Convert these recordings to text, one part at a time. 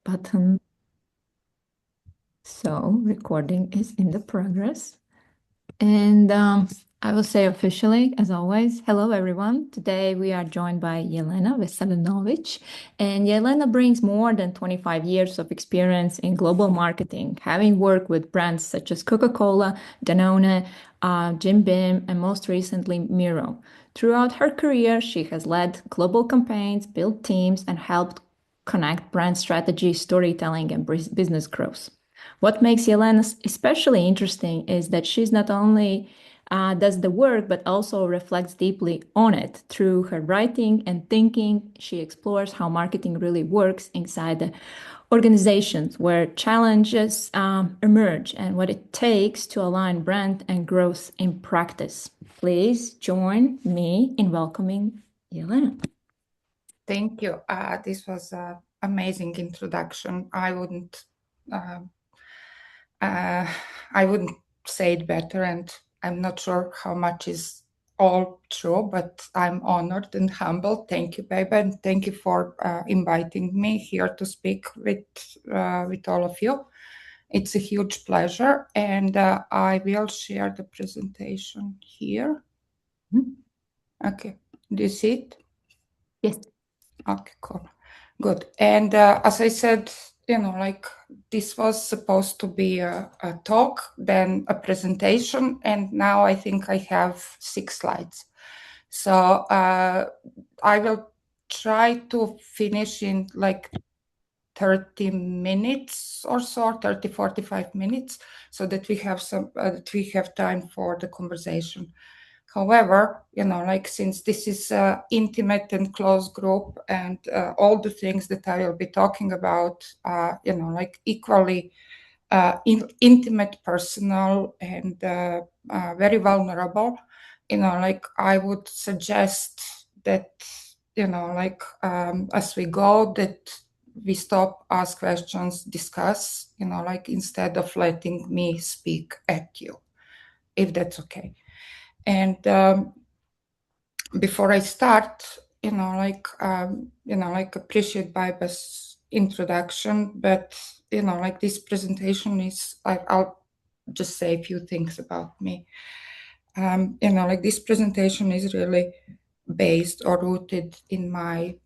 button. So recording is in the progress. And I will say officially, as always, hello everyone. Today we are joined by Jelena Veselinovic. And Jelena brings more than 25 years of experience in global marketing, having worked with brands such as Coca-Cola, Danone, Jim Beam, and most recently Miro. Throughout her career, she has led global campaigns, built teams, and helped connect brand strategy, storytelling, and business growth. What makes Jelena especially interesting is that she's not only does the work, but also reflects deeply on it through her writing and thinking. She explores how marketing really works inside the organizations where challenges emerge and what it takes to align brand and growth in practice. Please join me in welcoming Jelena. Thank you. This was an amazing introduction. Uh, I wouldn't say it better, and I'm not sure how much is all true, but I'm honored and humbled. Thank you, babe, and thank you for inviting me here to speak with all of you. It's a huge pleasure, and I will share the presentation here. Okay, do you see it? Yes. Okay, cool. Good. And as I said, this was supposed to be a talk, then a presentation, and now I think I have 6 slides. So I will try to finish in like 30 minutes or so, 30, 45 minutes, so that we have time for the conversation. However, since this is an intimate and close group, and all the things that I will be talking about, equally intimate, personal, and very vulnerable, I would suggest that, as we go, that we stop, ask questions, discuss, instead of letting me speak at you, if that's okay. And before I start, appreciate Baiba's introduction, but this presentation is, I'll just say a few things about me. This presentation is really based or rooted in my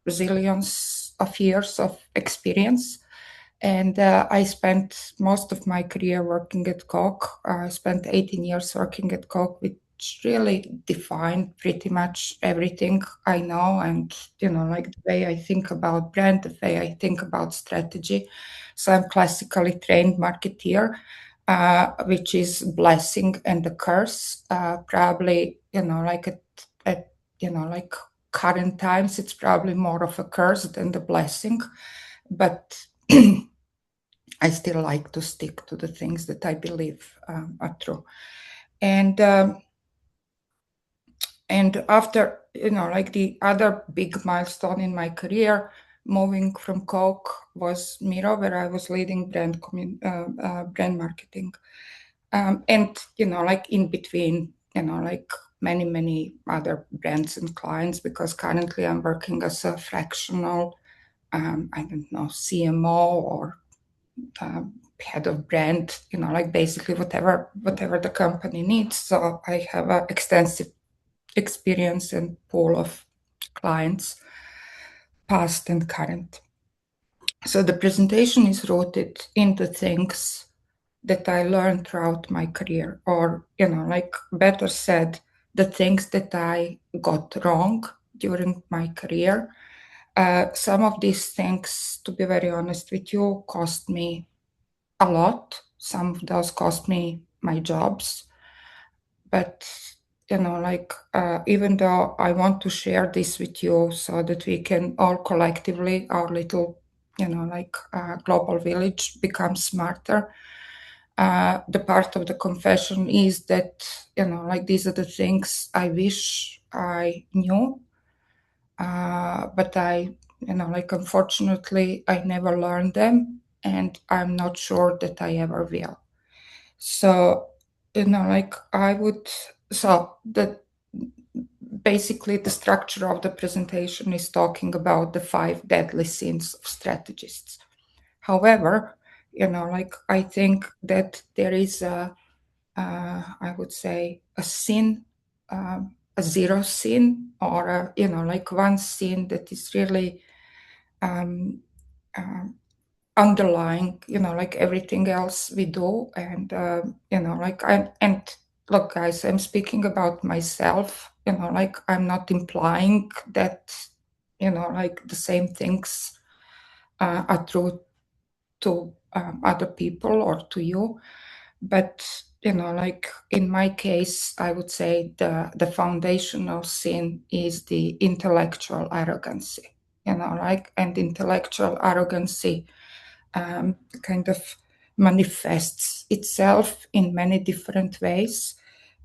resilience of years of experience. And I spent most of my career working at Coke. I spent 18 years working at Coke, which really defined pretty much everything I know. And, the way I think about brand, the way I think about strategy. So I'm classically trained marketeer, which is blessing and a curse. Probably, at current times, it's probably more of a curse than the blessing. But I still like to stick to the things that I believe are true. And after, the other big milestone in my career, moving from Coke, was Miro, where I was leading brand marketing. And, in between, many, many other brands and clients, because currently I'm working as a fractional, CMO or head of brand, basically whatever the company needs. So I have an extensive experience and pool of clients, past and current. So the presentation is rooted into things that I learned throughout my career, or, better said, the things that I got wrong during my career. Some of these things, to be very honest with you, cost me a lot. Some of those cost me my jobs. But, even though I want to share this with you so that we can all collectively, our little, global village, become smarter, the part of the confession is that, these are the things I wish I knew. But unfortunately, I never learned them, and I'm not sure that I ever will. So, so the basically the structure of the presentation is talking about the 5 deadly sins of strategists. However, I think that there is I would say a sin, a zero sin, or one sin that is really underlying, everything else we do. And look, guys, I'm speaking about myself. I'm not implying that the same things are true to other people or to you. But in my case, I would say the foundational sin is the intellectual arrogancy. And intellectual arrogancy kind of manifests itself in many different ways.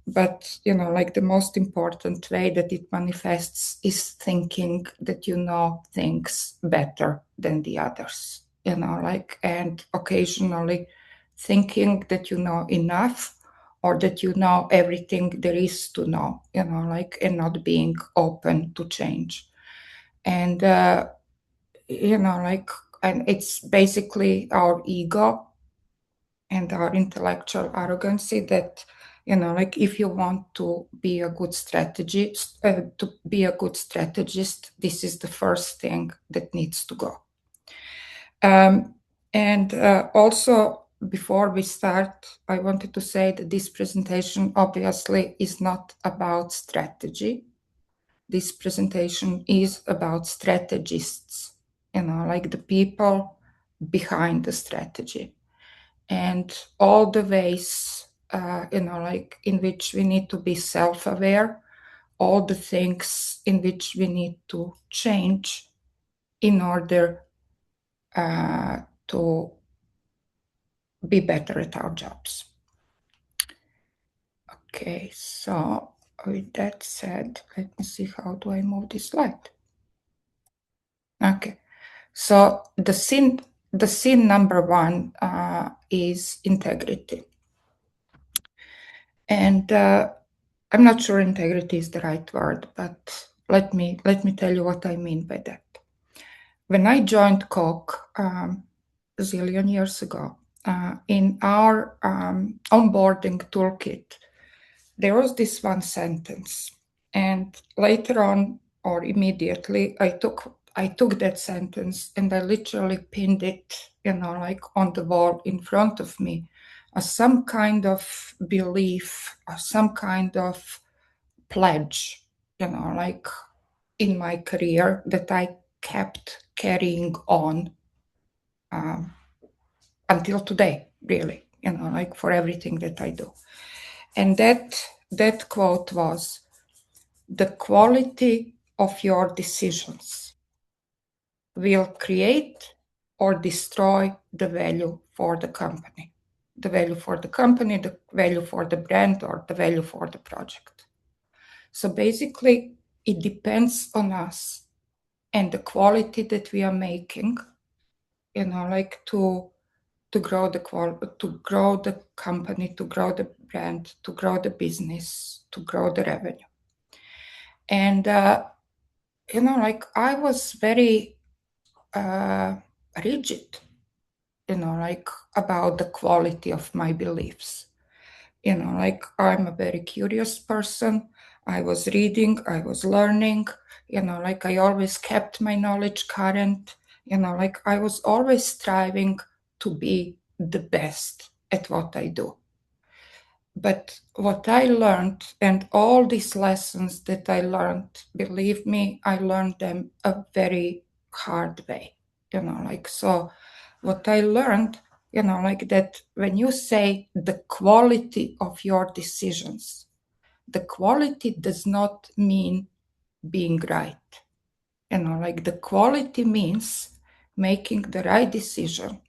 But the most important way that it manifests is thinking that you know things better than the others. And occasionally thinking that you know enough, or that you know everything there is to know, and not being open to change. And and it's basically our ego and our intellectual arrogancy that if you want to be a good strategist, this is the first thing that needs to go. And also, before we start, I wanted to say that this presentation obviously is not about strategy. This presentation is about strategists, the people behind the strategy, and all the ways, in which we need to be self-aware, all the things in which we need to change in order to be better at our jobs. Okay, so with that said, let me see, how do I move this slide? Okay, so the sin number 1 is integrity. And I'm not sure integrity is the right word, but let me tell you what I mean by that. When I joined Coke a zillion years ago, in our onboarding toolkit, there was this one sentence, and later on, or immediately, I took that sentence and I literally pinned it, on the wall in front of me, as some kind of belief or some kind of pledge, in my career, that I kept carrying on until today, really, for everything that I do. And that quote was, "The quality of your decisions will create or destroy the value for the company. The value for the company, the value for the brand, or the value for the project." So basically, it depends on us and the quality that we are making, to grow the company, to grow the brand, to grow the business, to grow the revenue. And I was very rigid, about the quality of my beliefs. I'm a very curious person. I was reading, I was learning, I always kept my knowledge current, I was always striving to be the best at what I do. But what I learned, and all these lessons that I learned, believe me, I learned them a very hard way. So what I learned, that when you say the quality of your decisions, the quality does not mean being right. The quality means making the right decision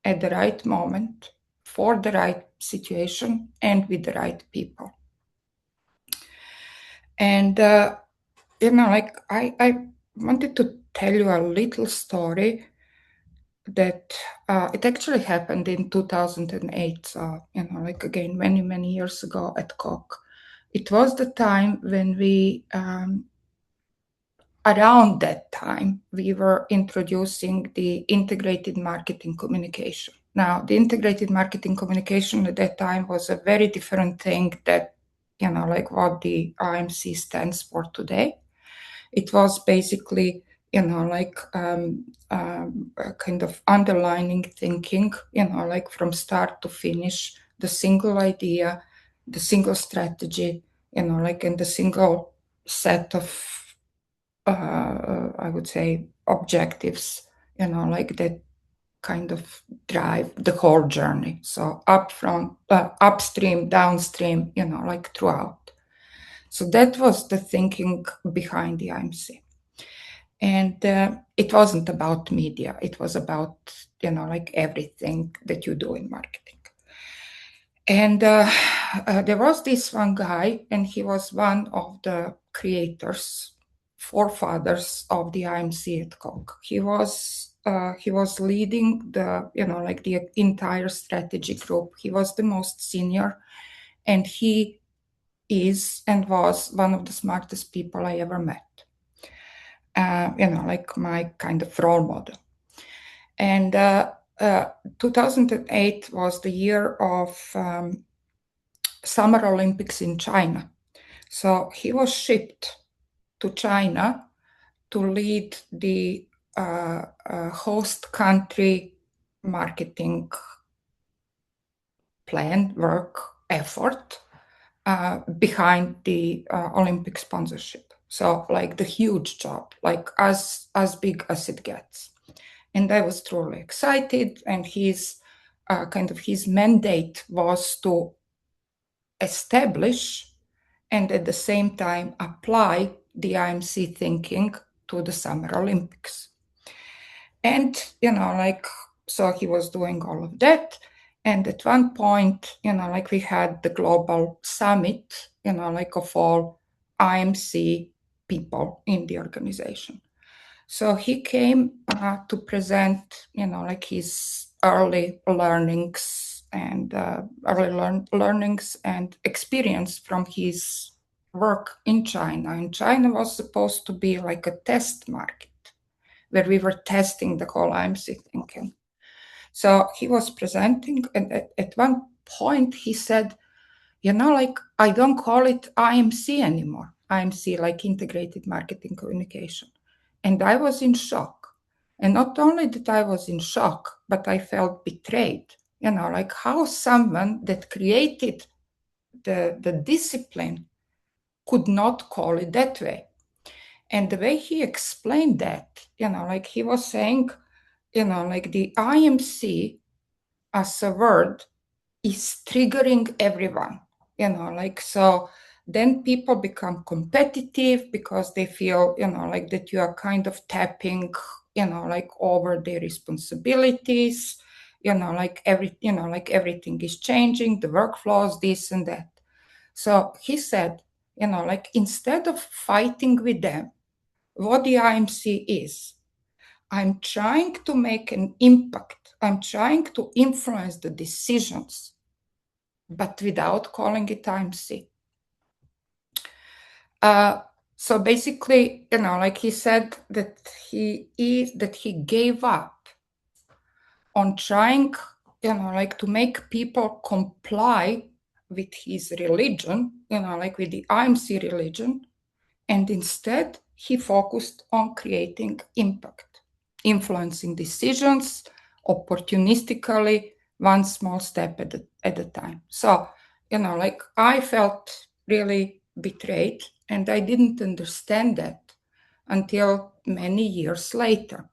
at the right moment, for the right situation, and with the right people. And I wanted to tell you a little story that it actually happened in 2008. So again, many years ago at Coke, it was the time when around that time, we were introducing the integrated marketing communication. Now, the integrated marketing communication at that time was a very different thing that, like what the IMC stands for today. It was basically, like a kind of underlining thinking, like from start to finish, the single idea, the single strategy, like in the single set of I would say objectives, like that kind of drive the whole journey. So upfront, upstream, downstream, like throughout. So that was the thinking behind the IMC. And it wasn't about media. It was about, like everything that you do in marketing. And there was this one guy, and he was one of the creators, forefathers of the IMC at Coke. He was leading the, like the entire strategy group. He was the most senior, and he is and was one of the smartest people I ever met. Like my kind of role model. And 2008 was the year of Summer Olympics in China. So he was shipped to China to lead the host country marketing plan, work, effort behind the Olympic sponsorship. So like the huge job, like as big as it gets. And I was truly excited. And his his mandate was to establish and at the same time apply the IMC thinking to the Summer Olympics. And, like, so he was doing all of that. And at one point, like we had the global summit, like of all IMC people in the organization. So he came to present, like his early learnings and learnings and experience from his work in China. And China was supposed to be like a test market where we were testing the whole IMC thinking. So he was presenting, and at one point he said, like, I don't call it IMC anymore. IMC, like integrated marketing communication. And I was in shock. And not only that I was in shock, but I felt betrayed. Like how someone that created the discipline could not call it that way. And the way he explained that, like he was saying, like the IMC as a word is triggering everyone, like so then people become competitive because they feel, like that you are kind of tapping, like over their responsibilities, like like everything is changing, the workflows, this and that. So he said, like instead of fighting with them, what the IMC is, I'm trying to make an impact. I'm trying to influence the decisions, but without calling it IMC. So basically, like he said that he gave up on trying, like to make people comply with his religion, like with the IMC religion, and instead he focused on creating impact, influencing decisions opportunistically, one small step at a time. So, like I felt really betrayed, and I didn't understand that until many years later.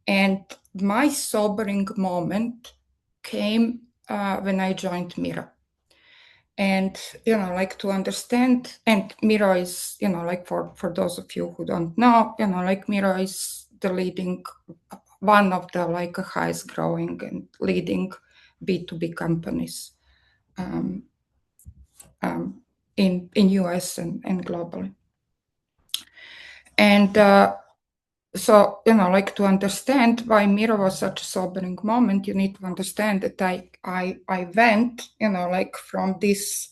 And my sobering moment came when I joined Mira. And, like to understand, and Mira is, like for those of you who don't know, like Mira is the leading, one of the like highest growing and leading B2B companies in US and globally. And so, like to understand why Mira was such a sobering moment, you need to understand that I went, like from this,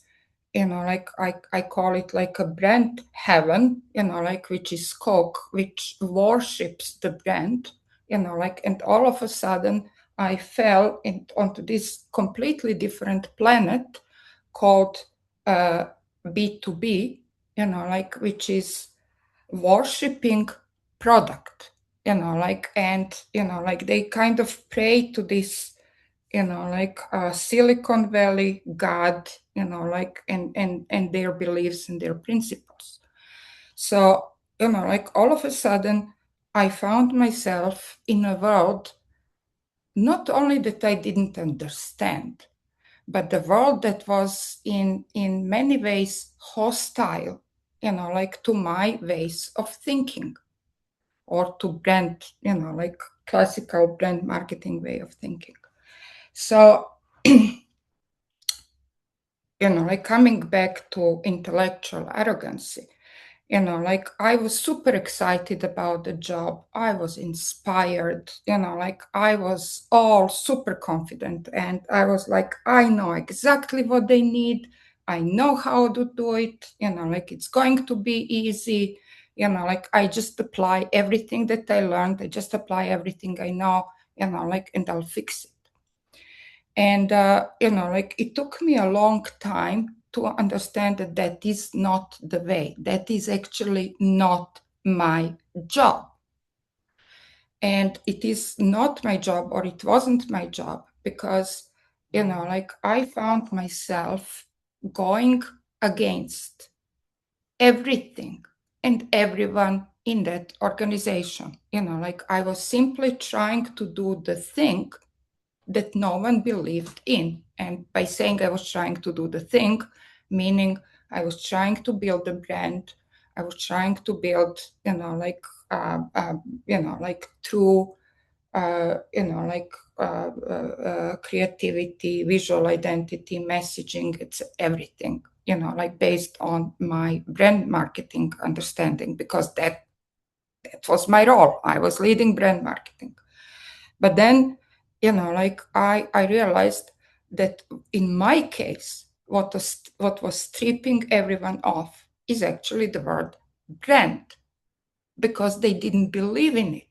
like I call it like a brand heaven, like which is Coke, which worships the brand, like, and all of a sudden I fell onto this completely different planet called B2B, like, which is worshipping product, like, and, like they kind of pray to this, like Silicon Valley God, like, and their beliefs and their principles. So, like all of a sudden, I found myself in a world not only that I didn't understand, but the world that was in many ways hostile, like to my ways of thinking or to brand, like classical brand marketing way of thinking. So, like coming back to intellectual arrogancy, like I was super excited about the job. I was inspired, like I was all super confident. And I was like, I know exactly what they need. I know how to do it, like it's going to be easy. Like I just apply everything that I learned. I just apply everything I know, like, and I'll fix it. And, like it took me a long time to understand that that is not the way. That is actually not my job. And it is not my job, or it wasn't my job, because, like I found myself going against everything and everyone in that organization. Like I was simply trying to do the thing that no one believed in. And by saying I was trying to do the thing, meaning I was trying to build a brand, I was trying to build, like through, like creativity, visual identity, messaging, it's everything, like based on my brand marketing understanding, because that was my role. I was leading brand marketing. But then, like I realized that in my case, what was stripping everyone off is actually the word brand, because they didn't believe in it.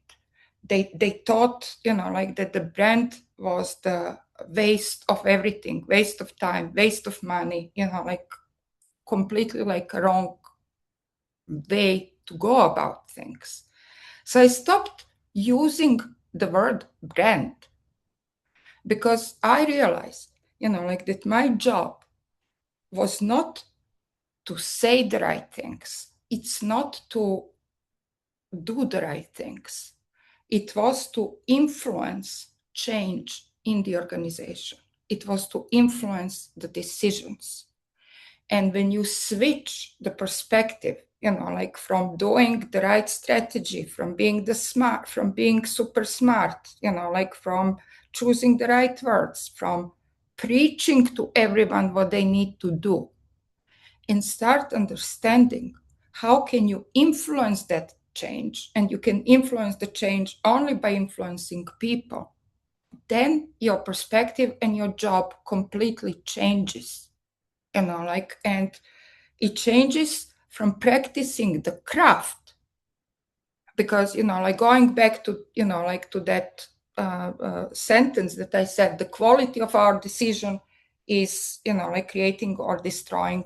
They thought, like that the brand was the waste of everything, waste of time, waste of money, like completely like a wrong way to go about things. So I stopped using the word brand, because I realized, like that my job was not to say the right things. It's not to do the right things. It was to influence change in the organization. It was to influence the decisions. And when you switch the perspective, like from doing the right strategy, from being from being super smart, like from choosing the right words, from preaching to everyone what they need to do, and start understanding how can you influence that change, and you can influence the change only by influencing people, then your perspective and your job completely changes, like, and it changes from practicing the craft, because, like going back to, like to that sentence that I said, the quality of our decision is, like creating or destroying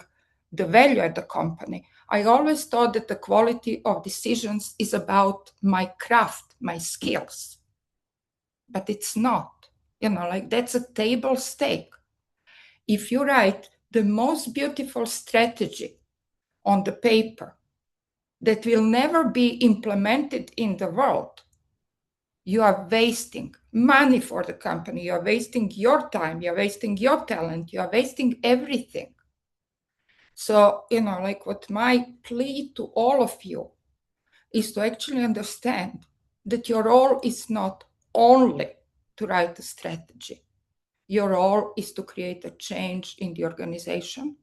the value at the company. I always thought that the quality of decisions is about my craft, my skills, but it's not, like that's a table stake. If you write the most beautiful strategy on the paper that will never be implemented in the world, you are wasting money for the company, you are wasting your time, you are wasting your talent, you are wasting everything. So, like what my plea to all of you is to actually understand that your role is not only to write a strategy. Your role is to create a change in the organization,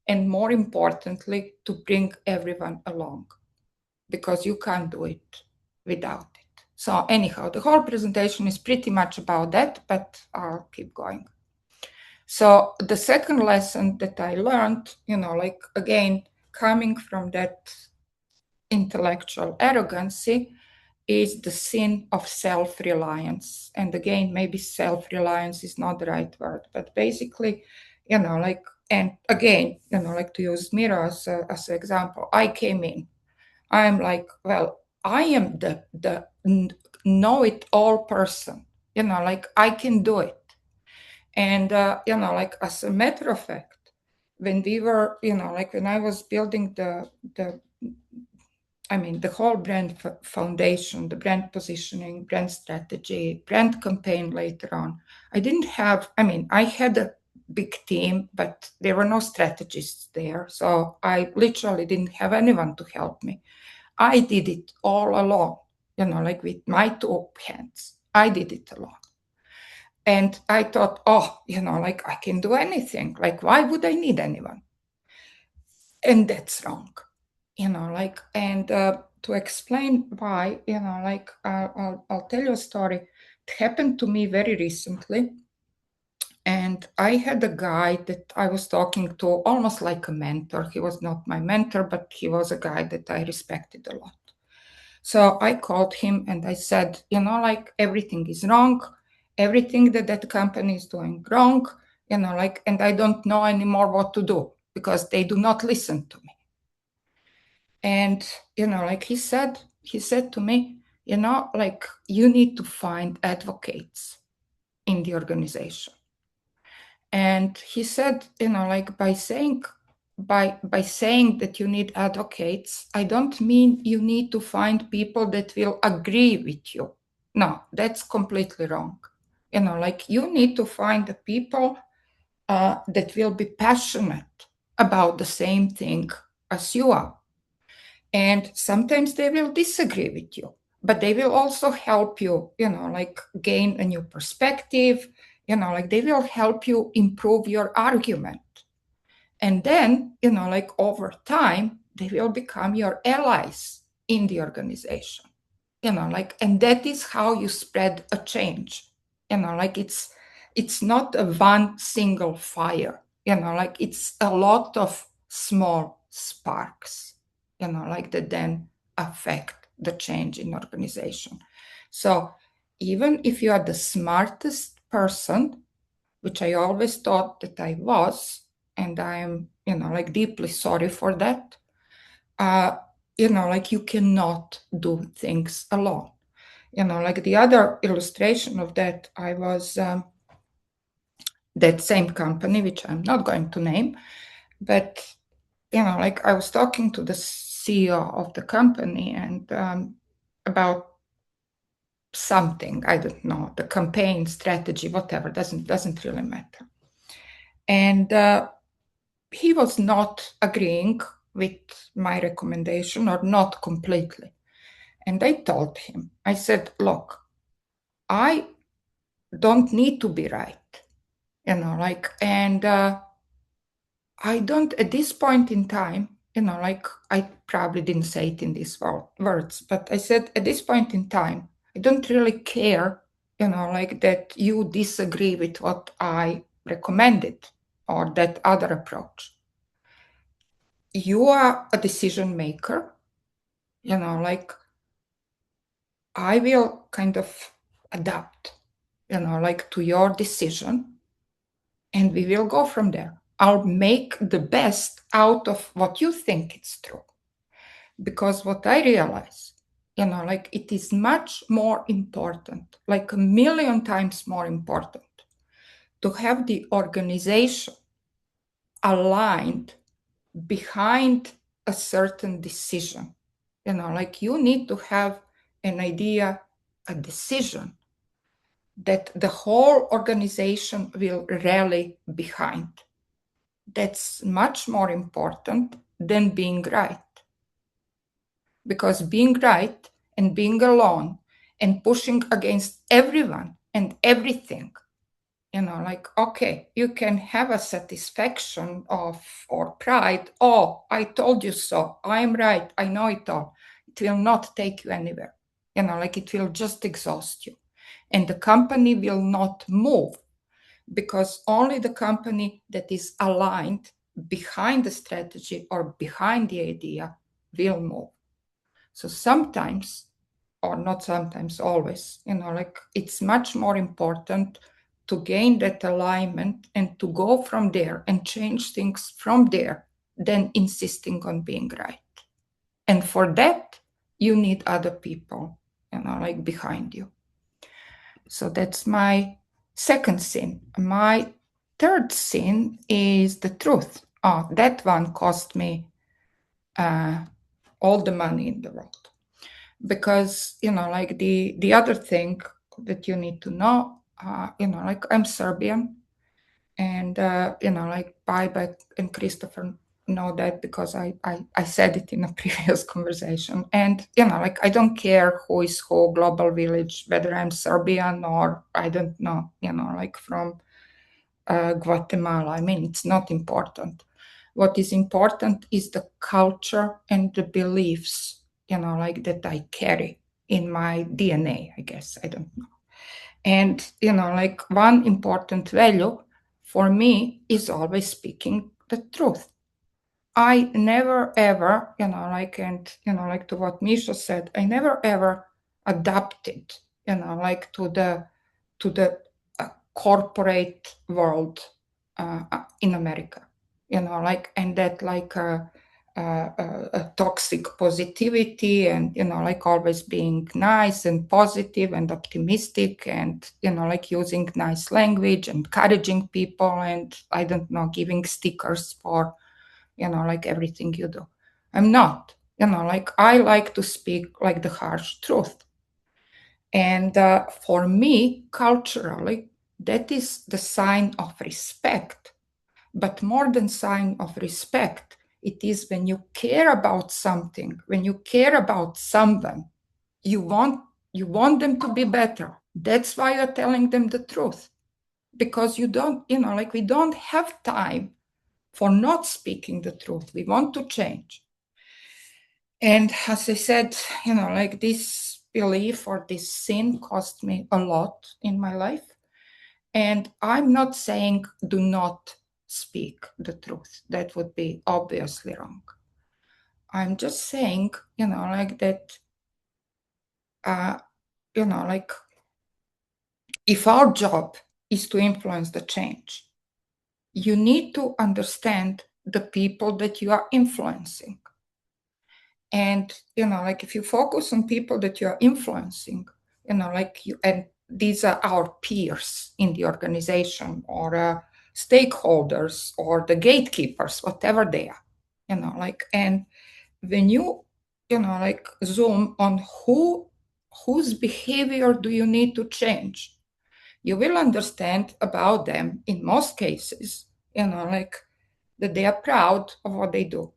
and more importantly, to bring everyone along, because you can't do it without it. So anyhow, the whole presentation is pretty much about that, but I'll keep going. So the second lesson that I learned, like again, coming from that intellectual arrogancy, is the sin of self-reliance. And again, maybe self-reliance is not the right word, but basically, like, and again, like to use Mira as an example, I came in, I'm like, well, I am the know-it-all person, like I can do it. And, like as a matter of fact, when we were, like when I was building the whole brand foundation, the brand positioning, brand strategy, brand campaign later on, I had a big team, but there were no strategists there. So I literally didn't have anyone to help me. I did it all alone, like with my two hands. I did it alone. And I thought, oh, like I can do anything. Like, why would I need anyone? And that's wrong, like, and to explain why, like, I'll tell you a story. It happened to me very recently. And I had a guy that I was talking to almost like a mentor. He was not my mentor, but he was a guy that I respected a lot. So I called him and I said, like everything is wrong, everything that company is doing wrong, like, and I don't know anymore what to do because they do not listen to me. And, like he said to me, like you need to find advocates in the organization. And he said, like by saying that you need advocates, I don't mean you need to find people that will agree with you. No, that's completely wrong. Like you need to find the people that will be passionate about the same thing as you are. And sometimes they will disagree with you, but they will also help you, like gain a new perspective, like they will help you improve your argument. And then, like over time, they will become your allies in the organization. Like, and that is how you spread a change. Like it's not a one single fire, like it's a lot of small sparks, like that then affect the change in organization. So even if you are the smartest person, which I always thought that I was, and I am, like deeply sorry for that. Like you cannot do things alone. Like the other illustration of that, I was that same company, which I'm not going to name, but like I was talking to the CEO of the company and about something, I don't know, the campaign strategy, whatever, doesn't really matter. And he was not agreeing with my recommendation, or not completely. And I told him, I said, look, I don't need to be right, like, and I don't, at this point in time, like, I probably didn't say it in these words, but I said, at this point in time, I don't really care, like that you disagree with what I recommended or that other approach. You are a decision maker, like I will kind of adapt, like to your decision, and we will go from there. I'll make the best out of what you think it's true. Because what I realize, like it is much more important, like a million times more important, to have the organization aligned behind a certain decision. Like you need to have an idea, a decision that the whole organization will rally behind. That's much more important than being right. Because being right and being alone and pushing against everyone and everything, like, okay, you can have a satisfaction of or pride. Oh, I told you so. I'm right. I know it all. It will not take you anywhere. Like it will just exhaust you. And the company will not move because only the company that is aligned behind the strategy or behind the idea will move. So sometimes, or not sometimes, always, like it's much more important to gain that alignment and to go from there and change things from there than insisting on being right. And for that, you need other people, like behind you. So that's my second sin. My third sin is the truth. Oh, that one cost me all the money in the world. Because, like the other thing that you need to know, like I'm Serbian, and, like Bybek and Christopher know that because I said it in a previous conversation. And, like I don't care who is who, global village, whether I'm Serbian or I don't know, like from Guatemala. I mean, it's not important. What is important is the culture and the beliefs, like that I carry in my DNA, I guess. I don't know. And, like one important value for me is always speaking the truth. I never ever, like to what Misha said, I never ever adapted, like to the corporate world in America, like, and that like a toxic positivity and, like always being nice and positive and optimistic and, like using nice language, encouraging people and I don't know, giving stickers for, like everything you do. I'm not, like I like to speak like the harsh truth. And for me, culturally, that is the sign of respect. But more than sign of respect, it is when you care about something, when you care about someone, you want them to be better. That's why you're telling them the truth. Because you don't, like we don't have time for not speaking the truth. We want to change. And as I said, like this belief or this sin cost me a lot in my life. And I'm not saying do not speak the truth. That would be obviously wrong. I'm just saying, like that, uh, like if our job is to influence the change, you need to understand the people that you are influencing. And, like if you focus on people that you are influencing, like you, and these are our peers in the organization or stakeholders or the gatekeepers, whatever they are, like, and when you, like zoom on whose behavior do you need to change, you will understand about them in most cases, like that they are proud of what they do,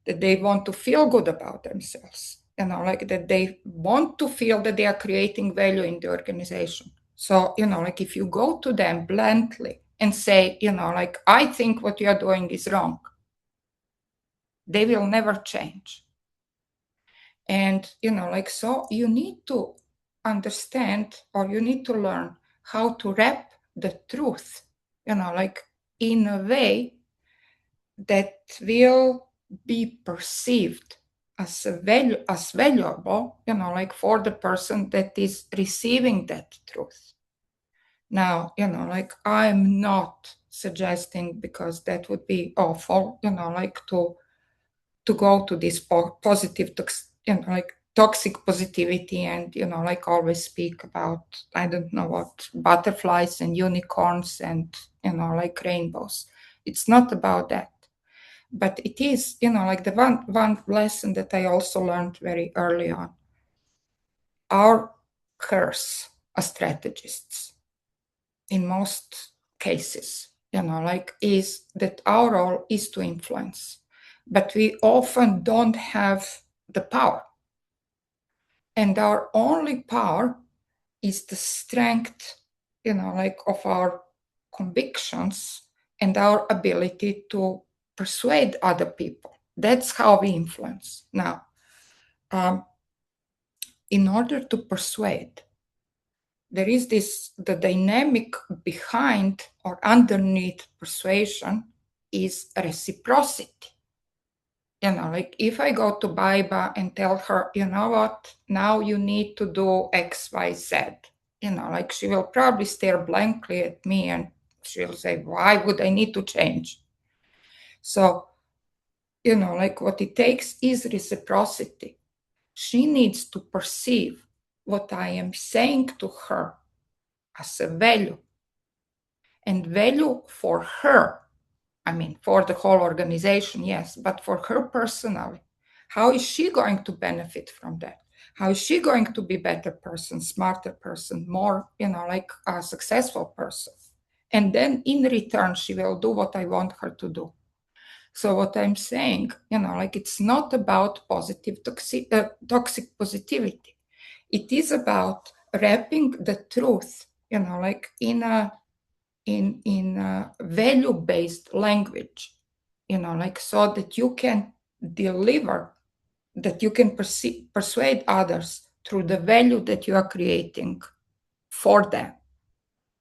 that they want to feel good about themselves, like that they want to feel that they are creating value in the organization. So, like if you go to them bluntly and say, like, I think what you are doing is wrong, they will never change. And, like, so you need to understand or you need to learn how to wrap the truth, like in a way that will be perceived as valuable, like for the person that is receiving that truth. Now, like I'm not suggesting, because that would be awful, like to go to this positive, like toxic positivity and, like always speak about, I don't know what, butterflies and unicorns and, like rainbows. It's not about that. But it is, like the one lesson that I also learned very early on. Our curse as strategists, in most cases, like is that our role is to influence, but we often don't have the power. And our only power is the strength, like of our convictions and our ability to persuade other people. That's how we influence. Now, in order to persuade, there is the dynamic behind or underneath persuasion is reciprocity. Like if I go to Baiba and tell her, you know what, now you need to do X, Y, Z, like she will probably stare blankly at me and she'll say, why would I need to change? So, like what it takes is reciprocity. She needs to perceive what I am saying to her as a value, and value for her. I mean, for the whole organization, yes, but for her personally, how is she going to benefit from that? How is she going to be a better person, smarter person, more, like a successful person? And then in return, she will do what I want her to do. So what I'm saying, like it's not about toxic positivity. It is about wrapping the truth, like in a value-based language, like so that you can deliver, that you can persuade others through the value that you are creating for them,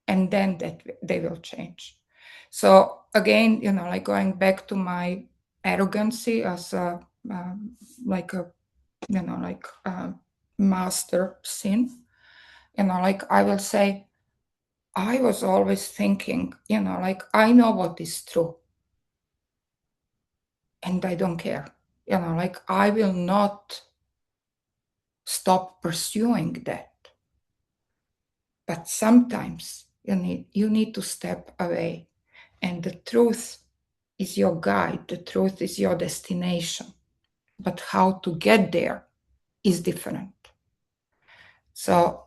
and then that they will change. So again, like going back to my arrogancy as a like a like a master sin, like I will say, I was always thinking, like I know what is true and I don't care. Like I will not stop pursuing that. But sometimes you need to step away, and the truth is your guide, the truth is your destination. But how to get there is different. So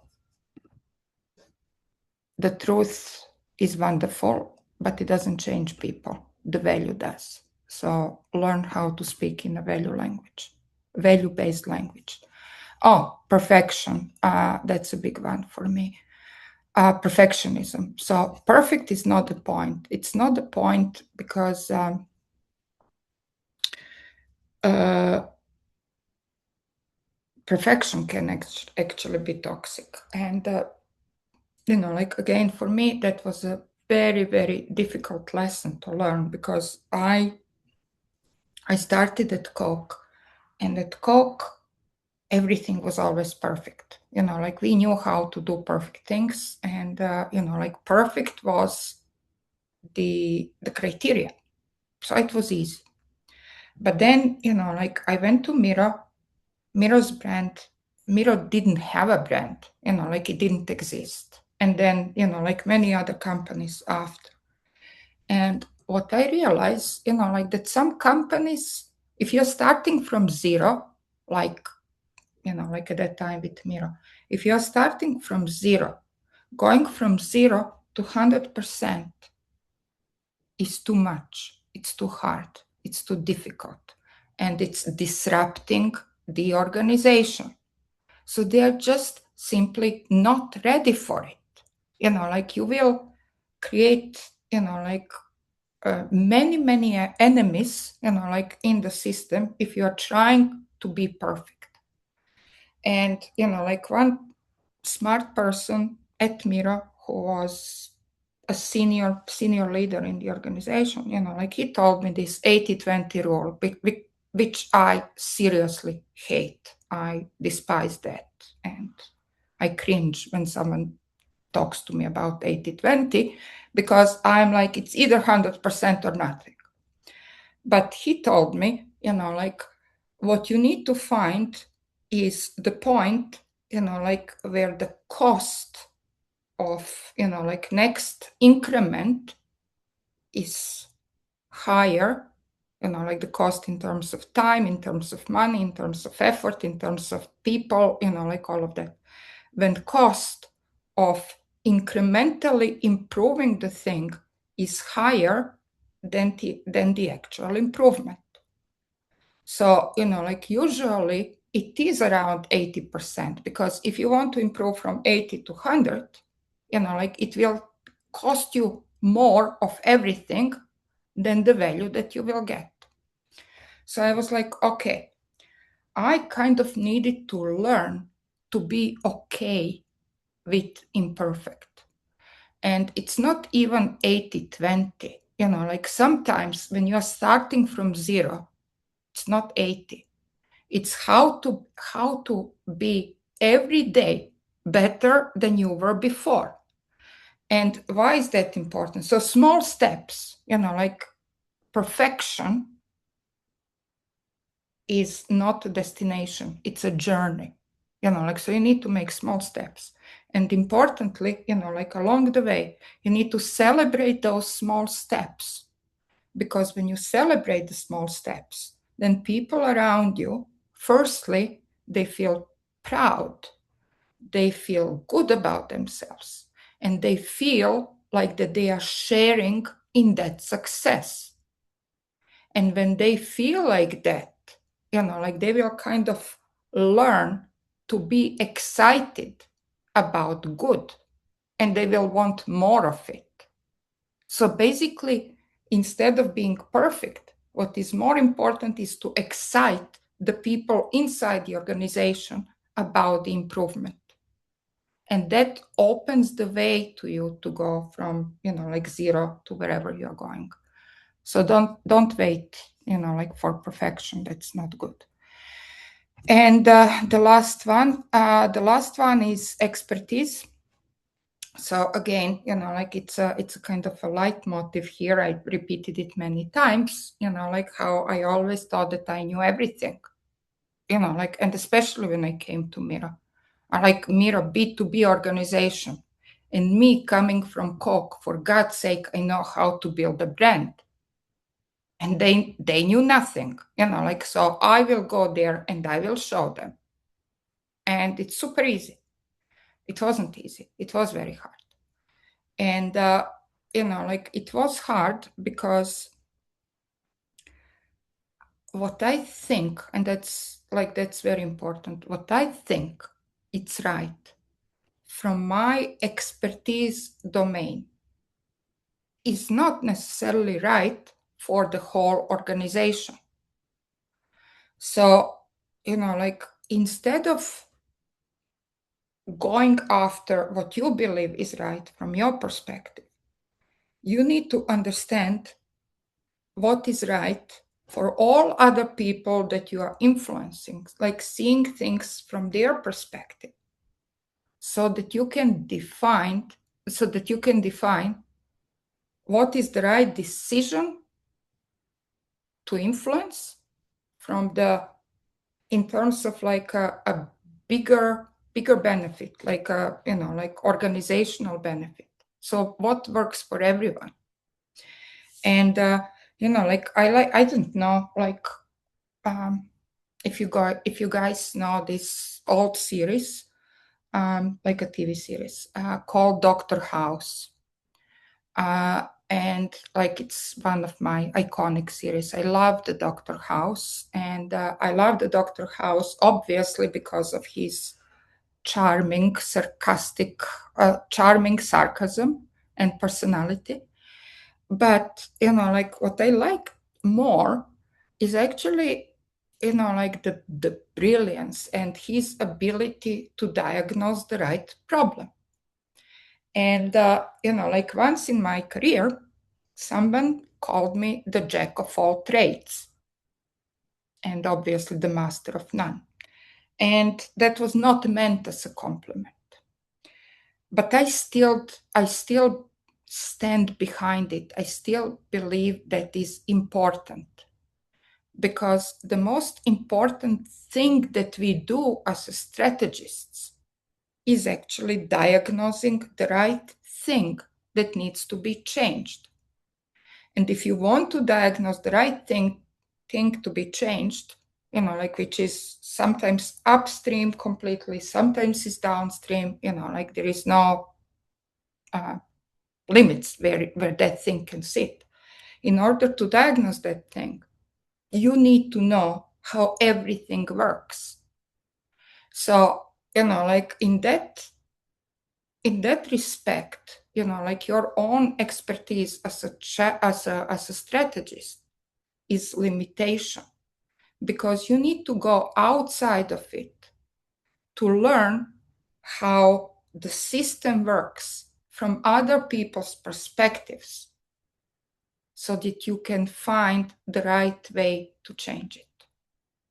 the truth is wonderful, but it doesn't change people. The value does. So learn how to speak in a value language, value-based language. Oh, perfection. That's a big one for me. Perfectionism. So perfect is not the point. It's not the point because perfection can actually be toxic. And, like again, for me, that was a very, very difficult lesson to learn because I started at Coke, and at Coke, everything was always perfect. Like we knew how to do perfect things, and like perfect was the criteria. So it was easy. But then, like I went to Miro's brand. Miro didn't have a brand, like it didn't exist. And then, like many other companies after. And what I realized, like that some companies, if you're starting from zero, like, like at that time with Miro, if you're starting from zero, going from 0 to 100% is too much. It's too hard. It's too difficult. And it's disrupting the organization. So they're just simply not ready for it. Like you will create, like many, many enemies, like in the system if you're trying to be perfect. And, like one smart person at Miro who was a senior leader in the organization, like he told me this 80-20 rule, which I seriously hate. I despise that. And I cringe when someone talks to me about 80-20 because I'm like, it's either 100% or nothing. But he told me, like what you need to find is the point, like where the cost of, like next increment is higher, like the cost in terms of time, in terms of money, in terms of effort, in terms of people, like all of that. When cost of incrementally improving the thing is higher than the actual improvement. So, like usually it is around 80% because if you want to improve from 80 to 100, like it will cost you more of everything than the value that you will get. So I was like, okay, I kind of needed to learn to be okay with imperfect. And it's not even 80-20. Like sometimes when you are starting from zero, it's not 80. It's how to be every day better than you were before. And why is that important? So small steps, like perfection is not a destination, it's a journey. Like so you need to make small steps. And importantly, like along the way, you need to celebrate those small steps. Because when you celebrate the small steps, then people around you, firstly, they feel proud, they feel good about themselves, and they feel like that they are sharing in that success. And when they feel like that, like they will kind of learn to be excited about good, and they will want more of it. So basically, instead of being perfect, what is more important is to excite the people inside the organization about the improvement. And that opens the way to you to go from, like zero to wherever you're going. So don't wait, like for perfection. That's not good. And the last one is expertise. So again, like it's a kind of a leitmotiv here. I repeated it many times, like how I always thought that I knew everything, like, and especially when I came to Mira. I like Mira B2B organization. And me coming from Coke, for God's sake, I know how to build a brand. And they knew nothing, like, so I will go there and I will show them. And it's super easy. It wasn't easy. It was very hard. And like it was hard because what I think, and that's very important, what I think it's right from my expertise domain is not necessarily right for the whole organization. So, like instead of going after what you believe is right from your perspective, you need to understand what is right for all other people that you are influencing, like seeing things from their perspective, so that you can define what is the right decision to influence from the in terms of like a bigger benefit, like a like organizational benefit. So what works for everyone? And like I don't know, like if you guys know this old series, like a TV series called Doctor House. And like it's one of my iconic series. I love the Doctor House, and I love the Doctor House obviously because of his charming, charming sarcasm and personality. But like what I like more is actually like the brilliance and his ability to diagnose the right problem. And like once in my career, someone called me the jack of all trades, and obviously the master of none. And that was not meant as a compliment. But I still stand behind it. I still believe that is important, because the most important thing that we do as strategists is actually diagnosing the right thing that needs to be changed. And if you want to diagnose the right thing to be changed, like which is sometimes upstream completely, sometimes is downstream, like there is no limits where that thing can sit. In order to diagnose that thing, you need to know how everything works. So, like in that respect, like your own expertise as a strategist is limitation, because you need to go outside of it to learn how the system works from other people's perspectives so that you can find the right way to change it.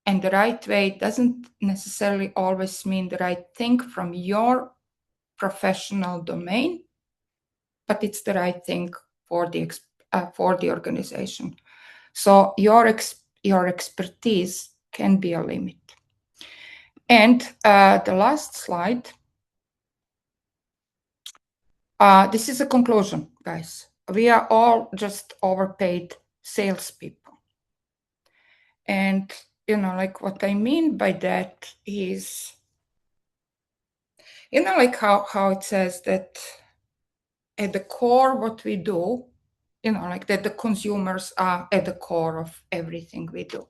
And the right way doesn't necessarily always mean the right thing from your professional domain, but it's the right thing for the organization. So your expertise can be a limit. And the last slide. This is a conclusion, guys. We are all just overpaid salespeople. And, like what I mean by that is, like how it says that at the core, what we do, like that the consumers are at the core of everything we do.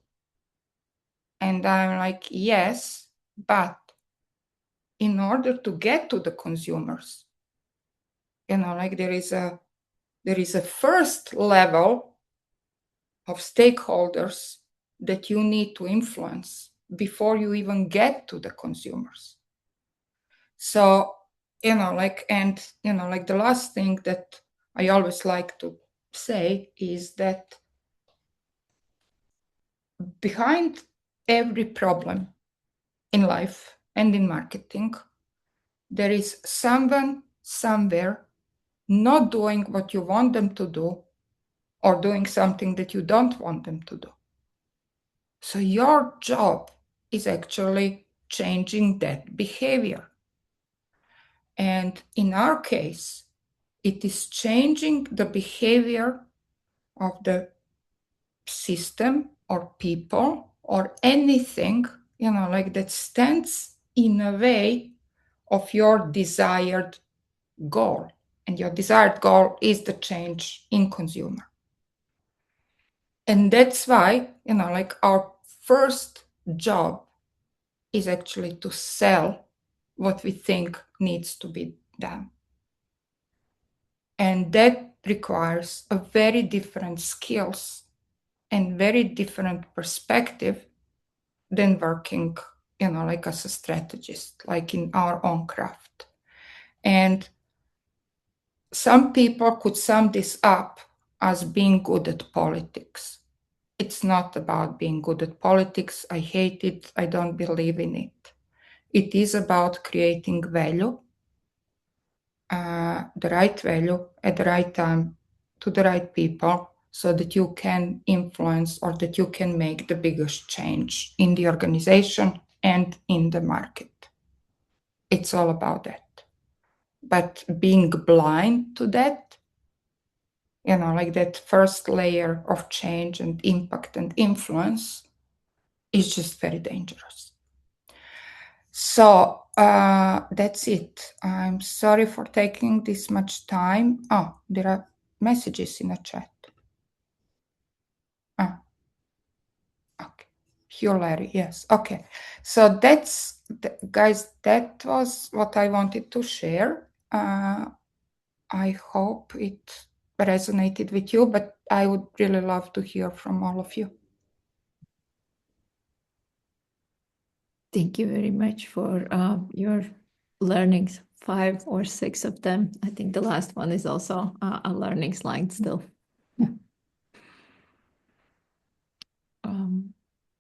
And I'm like, yes, but in order to get to the consumers, like there is a first level of stakeholders that you need to influence before you even get to the consumers. So, like the last thing that I always like to say is that behind every problem in life and in marketing, there is someone somewhere not doing what you want them to do or doing something that you don't want them to do. So your job is actually changing that behavior. And in our case, it is changing the behavior of the system or people or anything, like that stands in a way of your desired goal. And your desired goal is the change in consumer. And that's why, like our first job is actually to sell what we think needs to be done. And that requires a very different skills and very different perspective than working, like as a strategist, like in our own craft. And some people could sum this up as being good at politics. It's not about being good at politics. I hate it. I don't believe in it. It is about creating value, the right value at the right time to the right people so that you can influence or that you can make the biggest change in the organization and in the market. It's all about that. But being blind to that, like that first layer of change and impact and influence is just very dangerous. So that's it. I'm sorry for taking this much time. Oh, there are messages in the chat. Ah, okay. Hugh Larry, yes. Okay. So that's, guys, that was what I wanted to share. I hope it resonated with you, but I would really love to hear from all of you. Thank you very much for your learnings, 5 or 6 of them. I think the last one is also a learning slide still.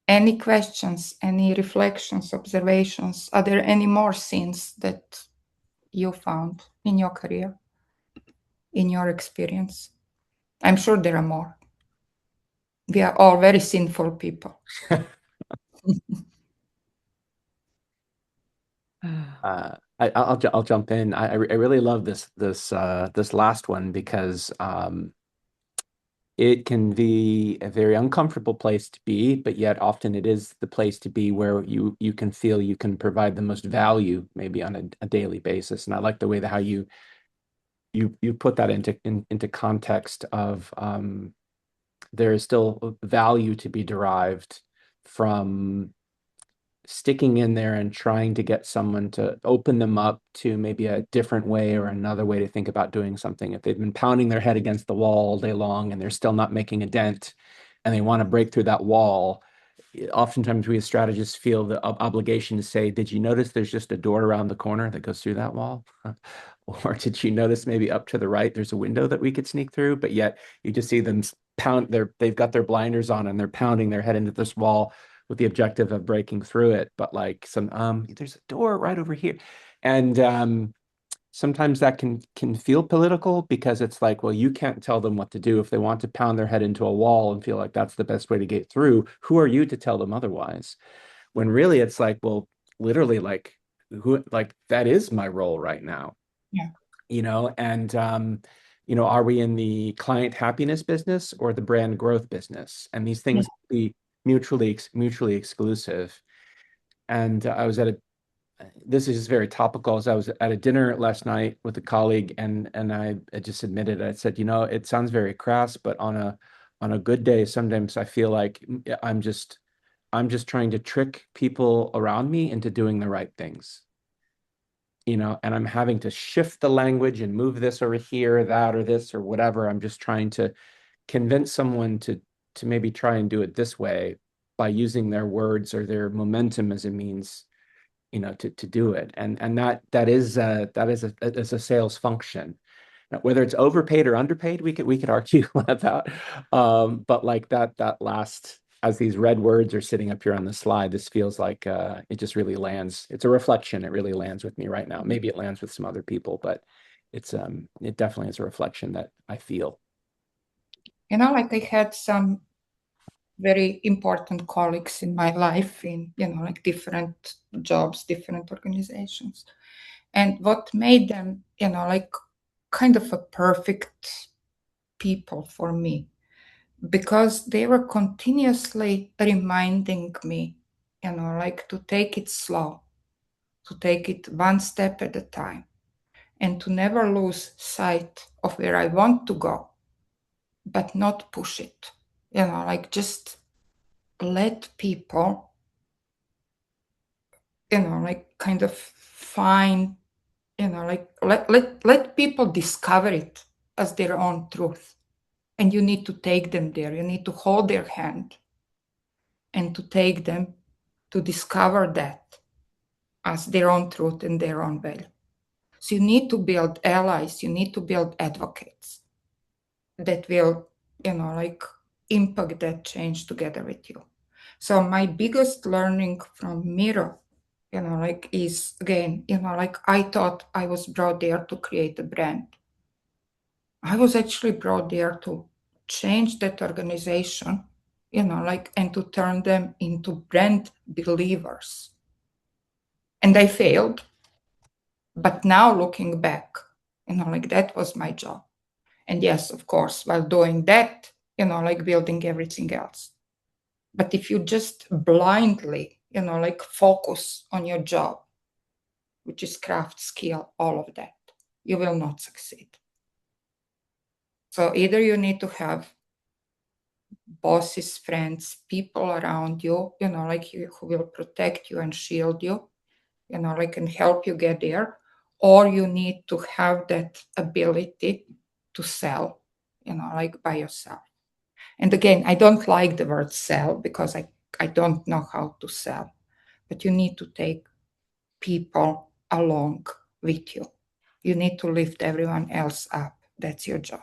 Any questions, any reflections, observations? Are there any more sins that you found in your career, in your experience? I'm sure there are more. We are all very sinful people. I'll jump in. I really love this last one because it can be a very uncomfortable place to be, but yet often it is the place to be where you can feel you can provide the most value, maybe on a daily basis. And I like the way that how you put that into context of there is still value to be derived from sticking in there and trying to get someone to open them up to maybe a different way or another way to think about doing something. If they've been pounding their head against the wall all day long and they're still not making a dent and they want to break through that wall, oftentimes we as strategists feel the obligation to say, did you notice there's just a door around the corner that goes through that wall? Or did you notice maybe up to the right there's a window that we could sneak through? But yet you just see them pound they've got their blinders on and they're pounding their head into this wall with the objective of breaking through it. But like there's a door right over here. And sometimes that can feel political because it's like, well, you can't tell them what to do. If they want to pound their head into a wall and feel like that's the best way to get through, who are you to tell them otherwise? When really it's like, well, literally like who like that is my role right now. Yeah. And are we in the client happiness business or the brand growth business? And these things be mutually exclusive. And I was at a this is just very topical. As I was at a dinner last night with a colleague, and I just admitted, I said, it sounds very crass, but on a good day, sometimes I feel like I'm just trying to trick people around me into doing the right things. And I'm having to shift the language and move this over here, that or this or whatever. I'm just trying to convince someone to maybe try and do it this way by using their words or their momentum as a means to do it. And that is a sales function. Now, whether it's overpaid or underpaid, we could argue about. But like that last, as these red words are sitting up here on the slide, this feels like it just really lands. It's a reflection. It really lands with me right now. Maybe it lands with some other people, but it definitely is a reflection that I feel. Like I had some very important colleagues in my life in, like different jobs, different organizations. And what made them, like kind of a perfect people for me, because they were continuously reminding me, like to take it slow, to take it one step at a time, and to never lose sight of where I want to go, but not push it. Like just let people, like kind of find, like let people discover it as their own truth. And you need to take them there. You need to hold their hand and to take them to discover that as their own truth and their own value. So you need to build allies, you need to build advocates that will, like impact that change together with you. So my biggest learning from Miro, like is again, like I thought I was brought there to create a brand. I was actually brought there to change that organization, like, and to turn them into brand believers. And I failed. But now looking back, like that was my job. And yes, of course, while doing that, like building everything else. But if you just blindly, like focus on your job, which is craft, skill, all of that, you will not succeed. So either you need to have bosses, friends, people around you, like you, who will protect you and shield you, like and help you get there, or you need to have that ability to sell, like by yourself. And again, I don't like the word sell because I don't know how to sell, but you need to take people along with you. You need to lift everyone else up. That's your job.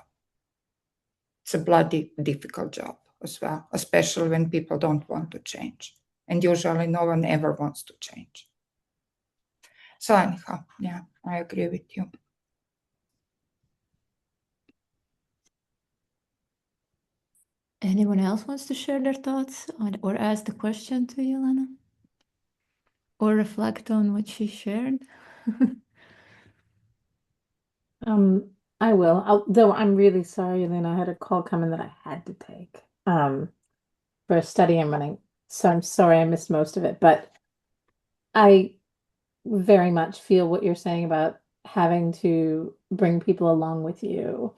It's a bloody difficult job as well, especially when people don't want to change. And usually no one ever wants to change. So anyhow, yeah, I agree with you. Anyone else wants to share their thoughts or ask the question to Jelena? Or reflect on what she shared? I will. Though I'm really sorry, Elena, I had a call coming that I had to take for a study I'm running. So I'm sorry I missed most of it, but I very much feel what you're saying about having to bring people along with you.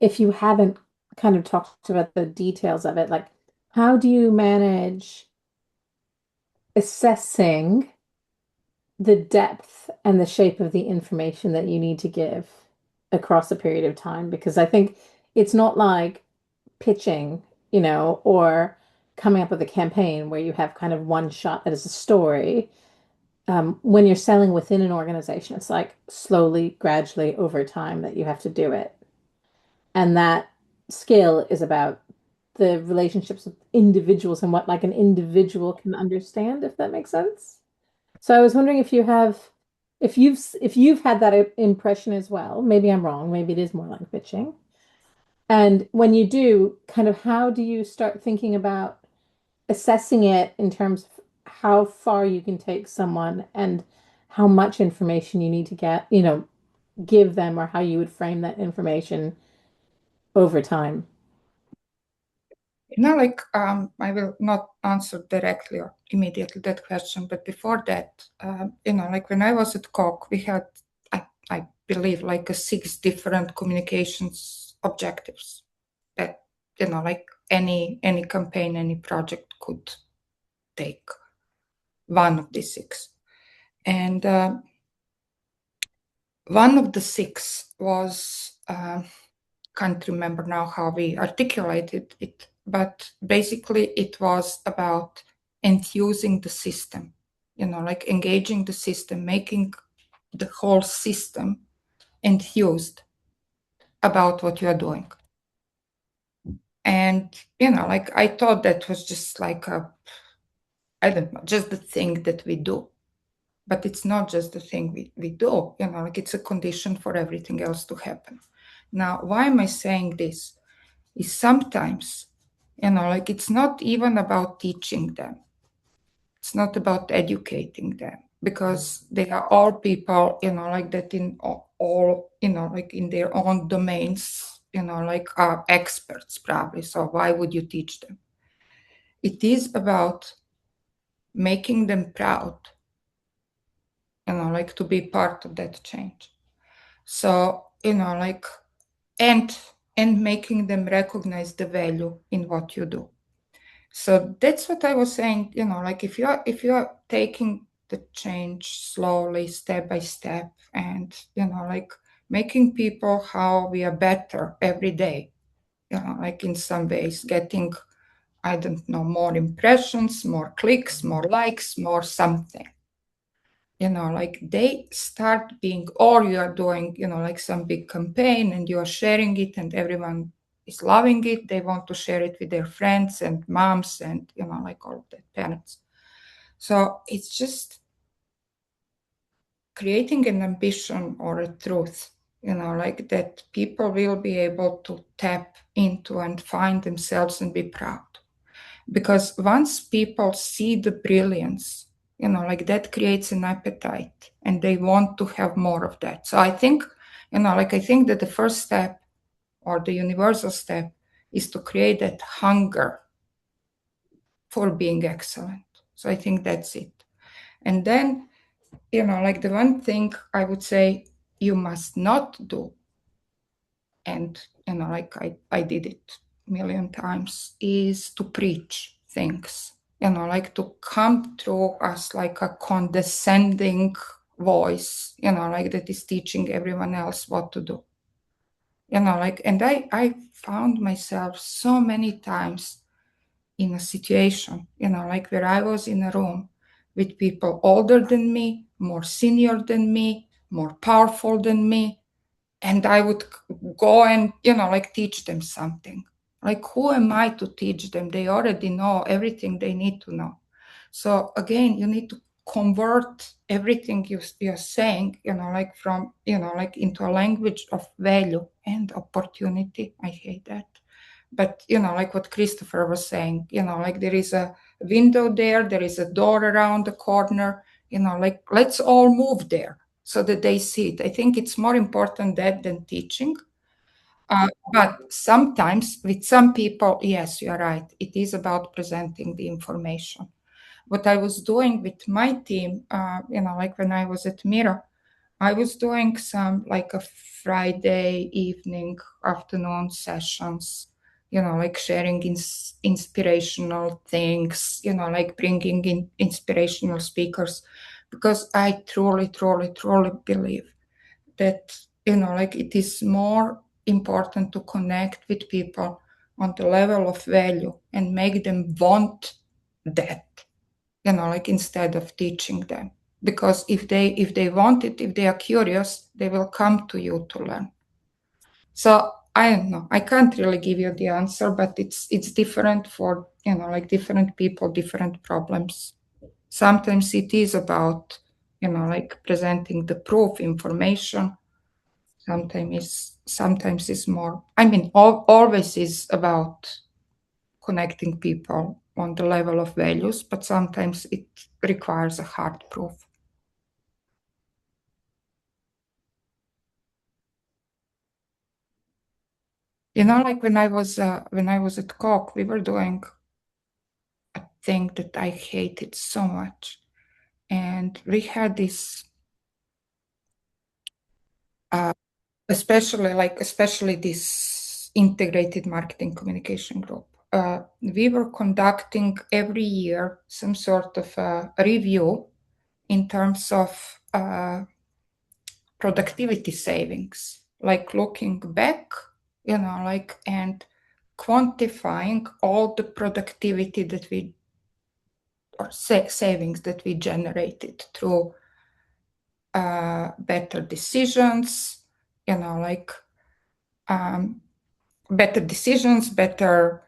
If you haven't kind of talked about the details of it, like how do you manage assessing the depth and the shape of the information that you need to give across a period of time? Because I think it's not like pitching, or coming up with a campaign where you have kind of one shot that is a story. When you're selling within an organization, it's like slowly, gradually over time that you have to do it. And that skill is about the relationships with individuals and what like an individual can understand, if that makes sense. So I was wondering if you have, if you've had that impression as well. Maybe I'm wrong. Maybe it is more like pitching. And when you do, kind of how do you start thinking about assessing it in terms of how far you can take someone and how much information you need to get, give them, or how you would frame that information over time? Like I will not answer directly or immediately that question, but before that, like when I was at Coke, we had, I believe, like 6 different communications objectives that, like any campaign, any project could take one of the 6. And one of the 6 was, can't remember now how we articulated it, but basically it was about enthusing the system, like engaging the system, making the whole system enthused about what you are doing. And, like I thought that was just like I don't know, just the thing that we do. But it's not just the thing we do, like it's a condition for everything else to happen. Now, why am I saying this? Is sometimes, like it's not even about teaching them. It's not about educating them, because they are all people, like that in all, like in their own domains, like are experts probably. So why would you teach them? It is about making them proud, like to be part of that change. So, like, and making them recognize the value in what you do. So that's what I was saying, like if you're taking the change slowly, step by step, and like making people how we are better every day, like in some ways getting, I don't know, more impressions, more clicks, more likes, more something. Like they start being, or you are doing, like some big campaign and you are sharing it and everyone is loving it. They want to share it with their friends and moms and, like all of the parents. So it's just creating an ambition or a truth, like that people will be able to tap into and find themselves and be proud. Because once people see the brilliance, like that creates an appetite and they want to have more of that. So I think, like I think that the first step or the universal step is to create that hunger for being excellent. So I think that's it. And then, like the one thing I would say you must not do, and, like I did it a million times, is to preach things, like to come through as like a condescending voice, like that is teaching everyone else what to do. Like, and I found myself so many times in a situation, like where I was in a room with people older than me, more senior than me, more powerful than me, and I would go and, like teach them something. Like, who am I to teach them? They already know everything they need to know. So again, you need to convert everything you're saying, like from, like into a language of value and opportunity. I hate that. But, like what Christopher was saying, like there is a window there is a door around the corner, like let's all move there so that they see it. I think it's more important that than teaching. But sometimes with some people, yes, you're right. It is about presenting the information. What I was doing with my team, like when I was at Mira, I was doing some like a Friday evening, afternoon sessions, like sharing inspirational things, like bringing in inspirational speakers, because I truly, truly, truly believe that, like it is more important to connect with people on the level of value and make them want that, like instead of teaching them. Because if they want it, if they are curious, they will come to you to learn. So I don't know. I can't really give you the answer, but it's different for like different people, different problems. Sometimes it is about like presenting the proof information. Sometimes it's more. I mean, always is about connecting people on the level of values, but sometimes it requires a hard proof. Like when I was at Coke, we were doing a thing that I hated so much, and we had this, especially this integrated marketing communication group. We were conducting every year some sort of a review in terms of productivity savings, like looking back, and quantifying all the productivity that we or savings that we generated through better decisions, better decisions, better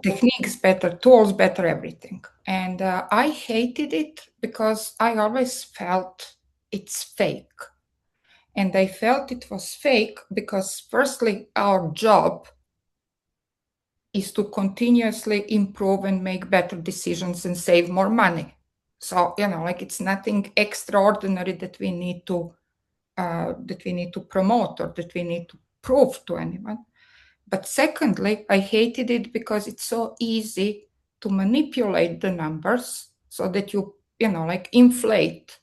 techniques, better tools, better everything. And I hated it because I always felt it's fake. And I felt it was fake because, firstly, our job is to continuously improve and make better decisions and save more money. So, it's nothing extraordinary that we need to promote or that we need to prove to anyone. But secondly, I hated it because it's so easy to manipulate the numbers so that you inflate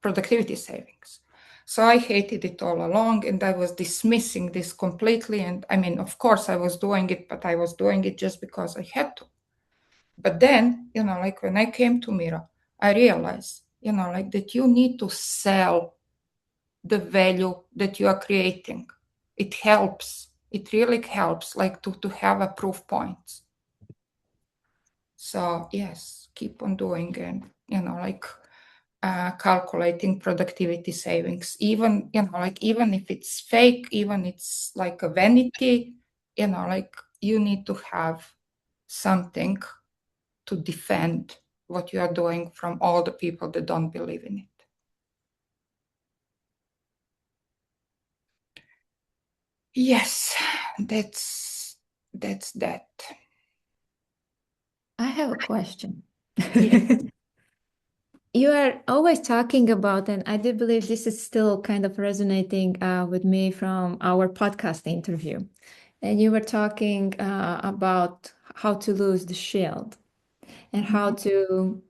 productivity savings. So I hated it all along, and I was dismissing this completely. And I mean, of course, I was doing it, but I was doing it just because I had to. But then, when I came to Miro, I realized, that you need to sell the value that you are creating. It helps. It really helps, to have a proof point. So yes, keep on doing, and calculating productivity savings, even even if it's fake, even it's like a vanity, you need to have something to defend what you are doing from all the people that don't believe in it. Yes, that's that. I have a question. Yeah. You are always talking about, and I do believe this is still kind of resonating with me from our podcast interview. And you were talking about how to lose the shield and how to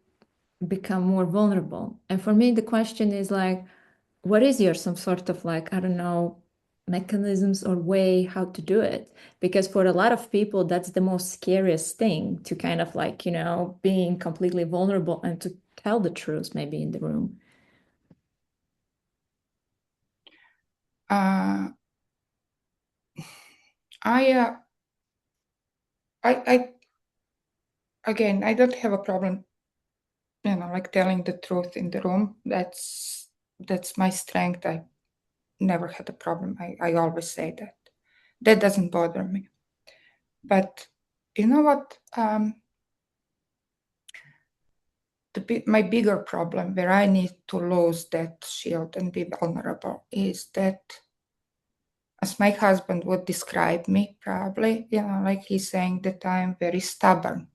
become more vulnerable. And for me, the question is like, what is your some sort of like, I don't know, mechanisms or way how to do it? Because for a lot of people, that's the most scariest thing to kind of like, being completely vulnerable and to tell the truth maybe in the room. I again, I don't have a problem, telling the truth in the room. That's my strength. I never had a problem. I always say that. That doesn't bother me. But you know what? My bigger problem where I need to lose that shield and be vulnerable is that, as my husband would describe me, probably, he's saying that I'm very stubborn.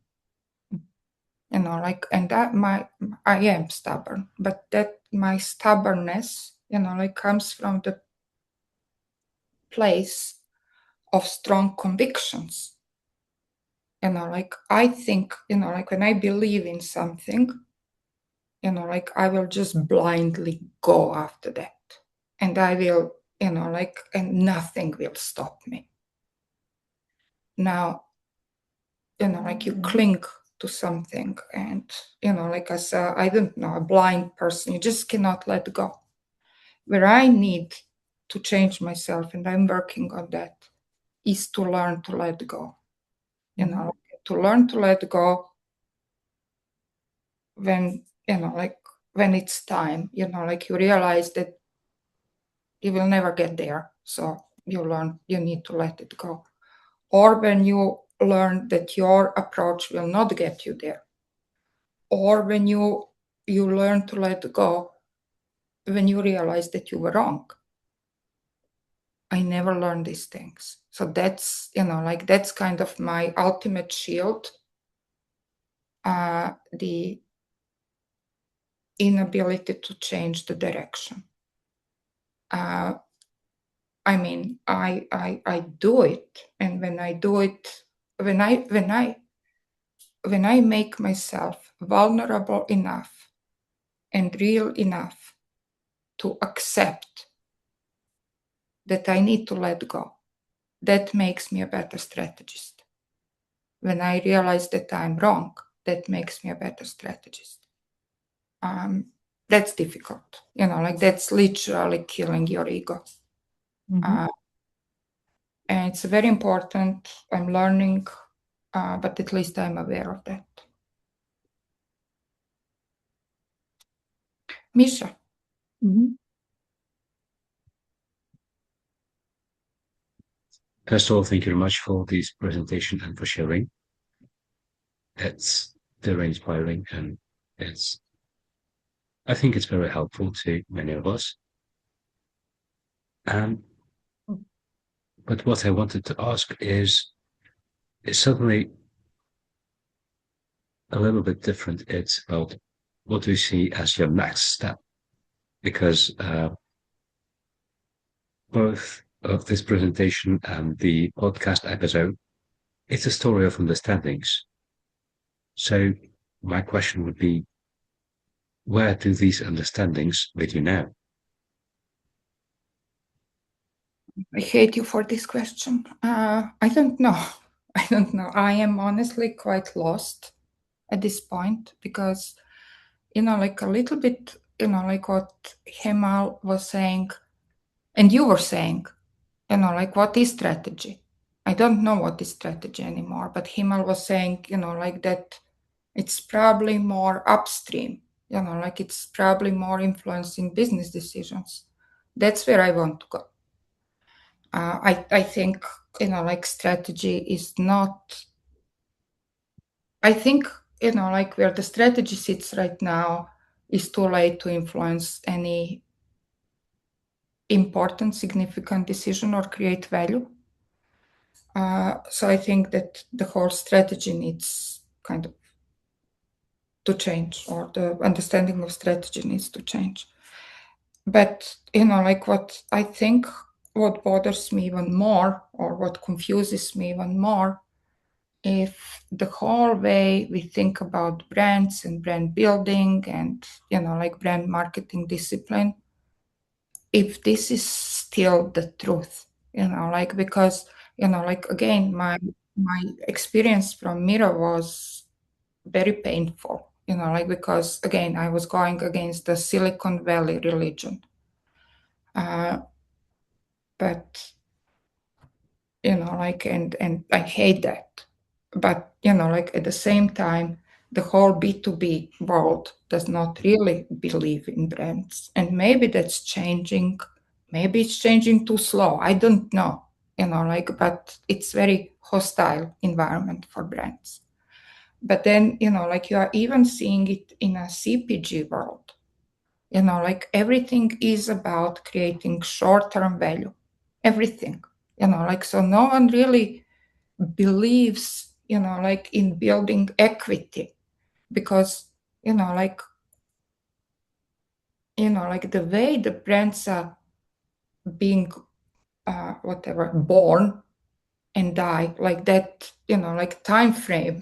And that I am stubborn, but that my stubbornness, comes from the place of strong convictions. I think, when I believe in something, I will just blindly go after that. And I will, and nothing will stop me. Now, you cling to something and, as I don't know, a blind person, you just cannot let go. Where I need to change myself, and I'm working on that, is to learn to let go. You know, to learn to let go when, you know, like when it's time, you know, like you realize that you will never get there. So you learn, you need to let it go. Or when you learn that your approach will not get you there. Or when you learn to let go when you realize that you were wrong. I never learned these things. So that's, you know, like that's kind of my ultimate shield. The inability to change the direction. I mean, I do it, and when I do it, when I make myself vulnerable enough and real enough to accept that I need to let go, that makes me a better strategist. When I realize that I'm wrong, that makes me a better strategist. That's difficult, you know, like that's literally killing your ego. And it's very important. I'm learning, but at least I'm aware of that. Misha. First of all, thank you very much for this presentation and for sharing. It's very inspiring, and I think it's very helpful to many of us. But what I wanted to ask is suddenly a little bit different. It's about what do you see as your next step? Because both of this presentation and the podcast episode, it's a story of understandings. So my question would be, where do these understandings lead you now? I hate you for this question. I don't know. I don't know. I am honestly quite lost at this point because, you know, like a little bit, you know, like what Hemal was saying and you were saying, you know, like what is strategy? I don't know what is strategy anymore, but Hemal was saying, you know, like that it's probably more upstream, you know, like it's probably more influencing business decisions. That's where I want to go. I think, you know, like strategy is not, I think, you know, like where the strategy sits right now is too late to influence any important, significant decision or create value. So I think that the whole strategy needs kind of to change, or the understanding of strategy needs to change. But, you know, like what I think what bothers me even more, or what confuses me even more, if the whole way we think about brands and brand building and, you know, like brand marketing discipline, if this is still the truth, you know, like, because, you know, like, again, my experience from Mira was very painful, you know, like, because again, I was going against the Silicon Valley religion. But, you know, like, and I hate that. But, you know, like at the same time, the whole B2B world does not really believe in brands. And maybe that's changing. Maybe it's changing too slow. I don't know, you know, like, but it's very hostile environment for brands. But then, you know, like you are even seeing it in a CPG world. You know, like everything is about creating short-term value. Everything, you know, like, so no one really believes, you know, like in building equity, because, you know, like the way the brands are being whatever born and die, like that, you know, like time frame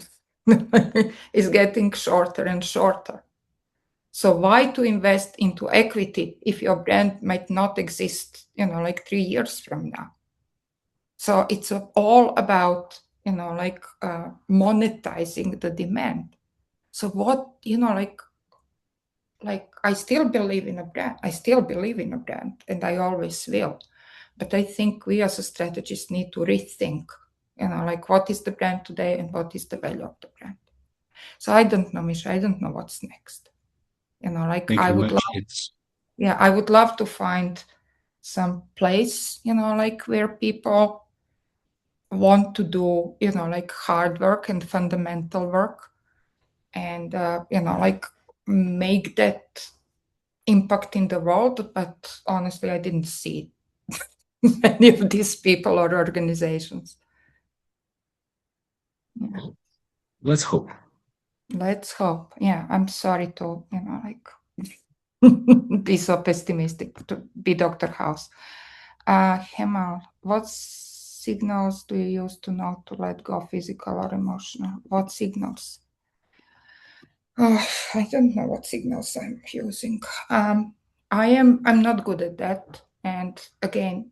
is getting shorter and shorter. So why to invest into equity if your brand might not exist, you know, like 3 years from now? So it's all about, you know, like monetizing the demand. So what, you know, like I still believe in a brand. I still believe in a brand, and I always will. But I think we as a strategist need to rethink, like what is the brand today and what is the value of the brand. So I don't know, Misha, I don't know what's next. Like Thank I you would very love, much. I would love to find some place, like where people want to do, like hard work and fundamental work and, like make that impact in the world. But honestly, I didn't see many of these people or organizations. Yeah. Let's hope. Let's hope. Yeah, I'm sorry to, like be so pessimistic, to be Dr. House. Hemal, what signals do you use to know to let go, physical or emotional? What signals? Oh, I don't know what signals I'm using. I'm not good at that. And again,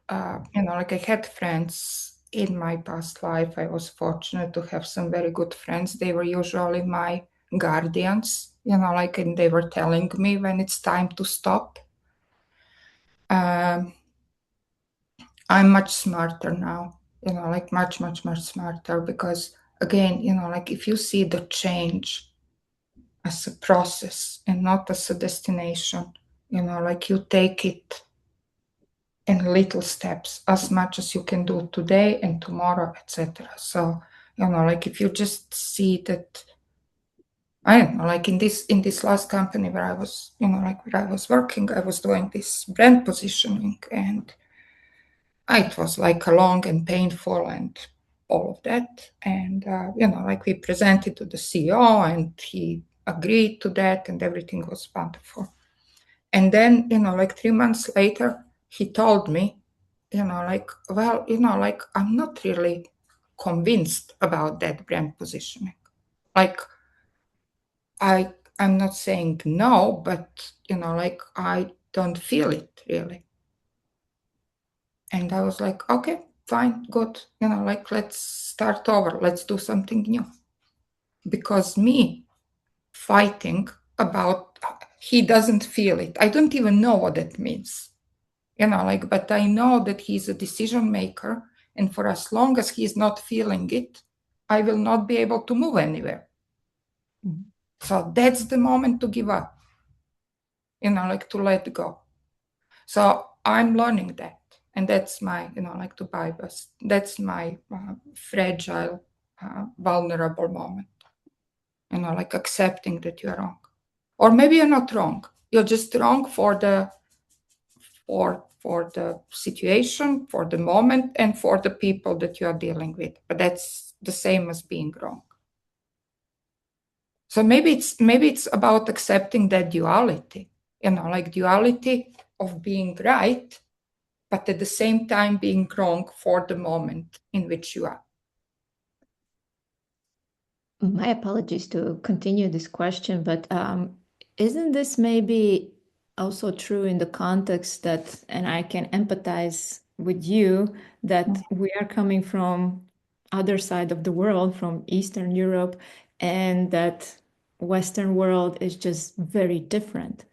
like I had friends in my past life. I was fortunate to have some very good friends. They were usually my guardians, like, and they were telling me when it's time to stop. Um, I'm much smarter now, like much, much, much smarter because again, like if you see the change as a process and not as a destination, like you take it in little steps as much as you can do today and tomorrow, etc. So, like if you just see that, I don't know, like in this last company where I was, like where I was working, I was doing this brand positioning and it was like a long and painful and all of that. And, like we presented to the CEO and he agreed to that and everything was wonderful. And then, like 3 months later, he told me, like, well, like I'm not really convinced about that brand positioning. Like, I'm not saying no, but, like I don't feel it really. And I was like, okay, fine, good. Like let's start over. Let's do something new. Because me fighting about he doesn't feel it. I don't even know what that means. Like, but I know that he's a decision maker. And for as long as he's not feeling it, I will not be able to move anywhere. Mm-hmm. So that's the moment to give up, like to let go. So I'm learning that. And that's my, like to bypass, that's my fragile, vulnerable moment, like accepting that you're wrong. Or maybe you're not wrong. You're just wrong for the situation, for the moment, and for the people that you are dealing with. But that's the same as being wrong. So maybe it's about accepting that duality, like duality of being right, but at the same time being wrong for the moment in which you are. My apologies to continue this question, but isn't this maybe also true in the context that, and I can empathize with you, that we are coming from other side of the world, from Eastern Europe, and that Western world is just very different.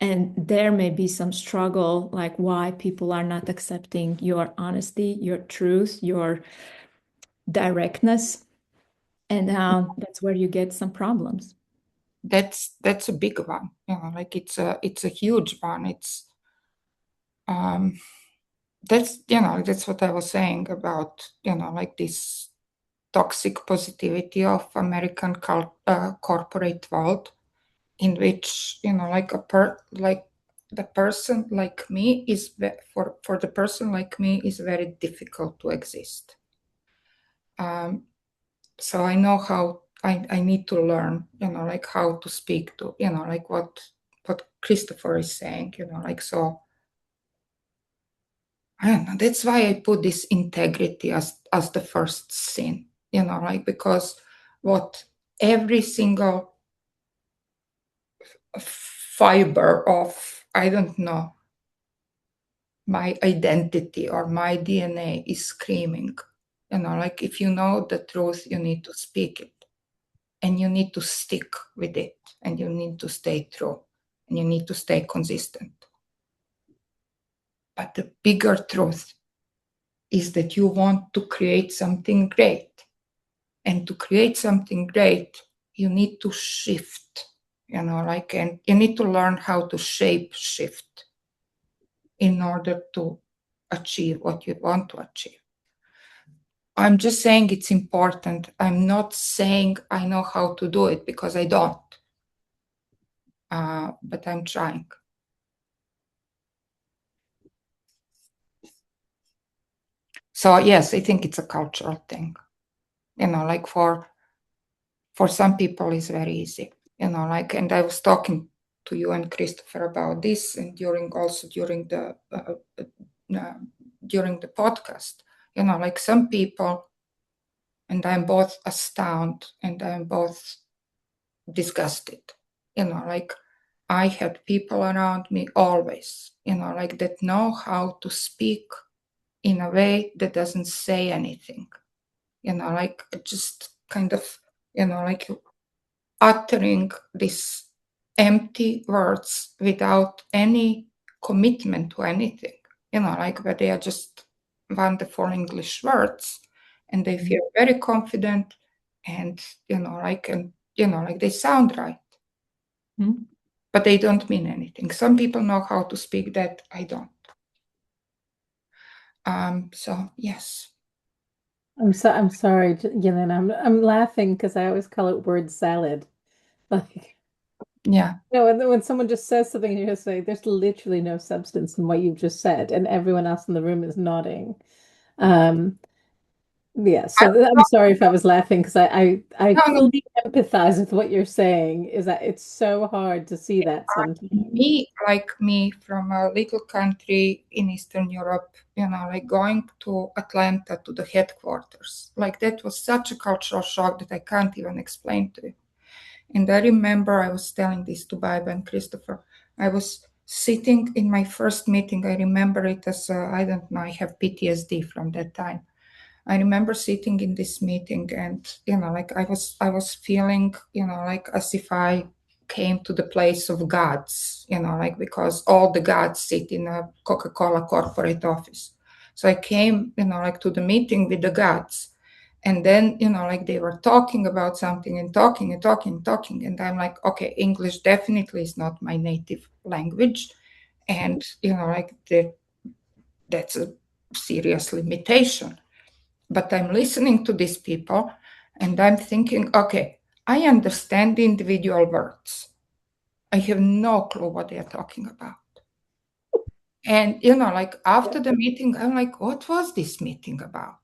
And there may be some struggle, like why people are not accepting your honesty, your truth, your directness. And that's where you get some problems. That's a big one, like it's a huge one. It's that's what I was saying about like this toxic positivity of American corporate world, in which like the person like me is for the person like me is very difficult to exist. So I know how I need to learn, like how to speak to, like what Christopher is saying, like so. I don't know. That's why I put this integrity as the first sin, like because what every single fiber of, I don't know, my identity or my DNA is screaming, like if you know the truth, you need to speak it and you need to stick with it and you need to stay true and you need to stay consistent. But the bigger truth is that you want to create something great. And to create something great, you need to shift, and you need to learn how to shape shift in order to achieve what you want to achieve. I'm just saying it's important. I'm not saying I know how to do it, because I don't. But I'm trying. So yes, I think it's a cultural thing. Like for some people it's very easy. And I was talking to you and Christopher about this, and during the podcast. Like some people, and I'm both astounded and I'm both disgusted. Like I had people around me always, like that know how to speak in a way that doesn't say anything. Like just kind of, like uttering these empty words without any commitment to anything. Like, but they are just wonderful English words, and they feel very confident, and like they sound right. Mm-hmm. But they don't mean anything. Some people know how to speak that, I don't. So yes. I'm sorry, Jelena. I'm laughing because I always call it word salad. Like, Yeah. when someone just says something and you just say, there's literally no substance in what you've just said, and everyone else in the room is nodding. Um, yeah, so I'm sorry if I was laughing because I No, fully empathize with what you're saying, is that it's so hard to see that sometimes. me from a little country in Eastern Europe, like going to Atlanta to the headquarters, like that was such a cultural shock that I can't even explain to you. And I remember I was telling this to Baiba and Christopher. I was sitting in my first meeting. I remember it as I don't know, I have PTSD from that time. I remember sitting in this meeting, and like I was feeling, like as if I came to the place of gods, like because all the gods sit in a Coca-Cola corporate office. So I came, like to the meeting with the gods. And then, like they were talking about something and talking and talking and talking. And I'm like, okay, English definitely is not my native language. And, like that's a serious limitation. But I'm listening to these people and I'm thinking, okay, I understand the individual words. I have no clue what they are talking about. And, like after the meeting, I'm like, what was this meeting about?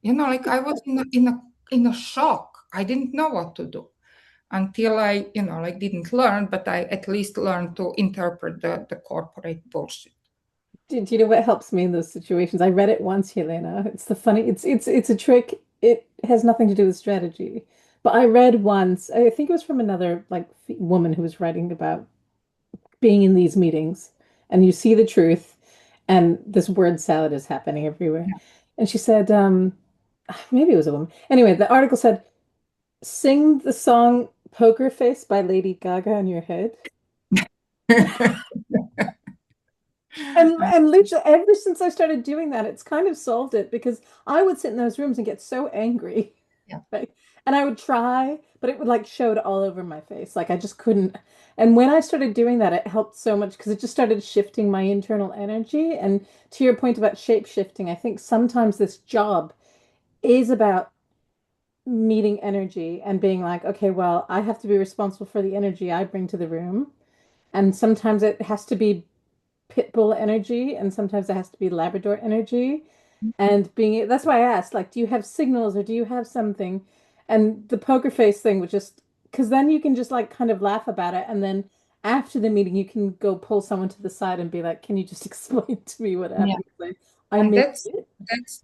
Like I was in a shock. I didn't know what to do until I, like didn't learn, but I at least learned to interpret the corporate bullshit. Do you know what helps me in those situations? I read it once, Helena. It's a trick. It has nothing to do with strategy. But I read once, I think it was from another like woman who was writing about being in these meetings, and you see the truth, and this word salad is happening everywhere. And she said, maybe it was a woman. Anyway, the article said, sing the song Poker Face by Lady Gaga in your head. And literally ever since I started doing that, it's kind of solved it, because I would sit in those rooms and get so angry. Yeah. Right? And I would try, but it would like showed all over my face. Like I just couldn't. And when I started doing that, it helped so much because it just started shifting my internal energy. And to your point about shape shifting, I think sometimes this job is about meeting energy and being like, okay, well, I have to be responsible for the energy I bring to the room. And sometimes it has to be pit bull energy, and sometimes it has to be Labrador energy. And being that's why I asked, like, do you have signals or do you have something? And the poker face thing was just because then you can just like kind of laugh about it, and then after the meeting you can go pull someone to the side and be like, can you just explain to me what Yeah. happened? Like, I And missed it,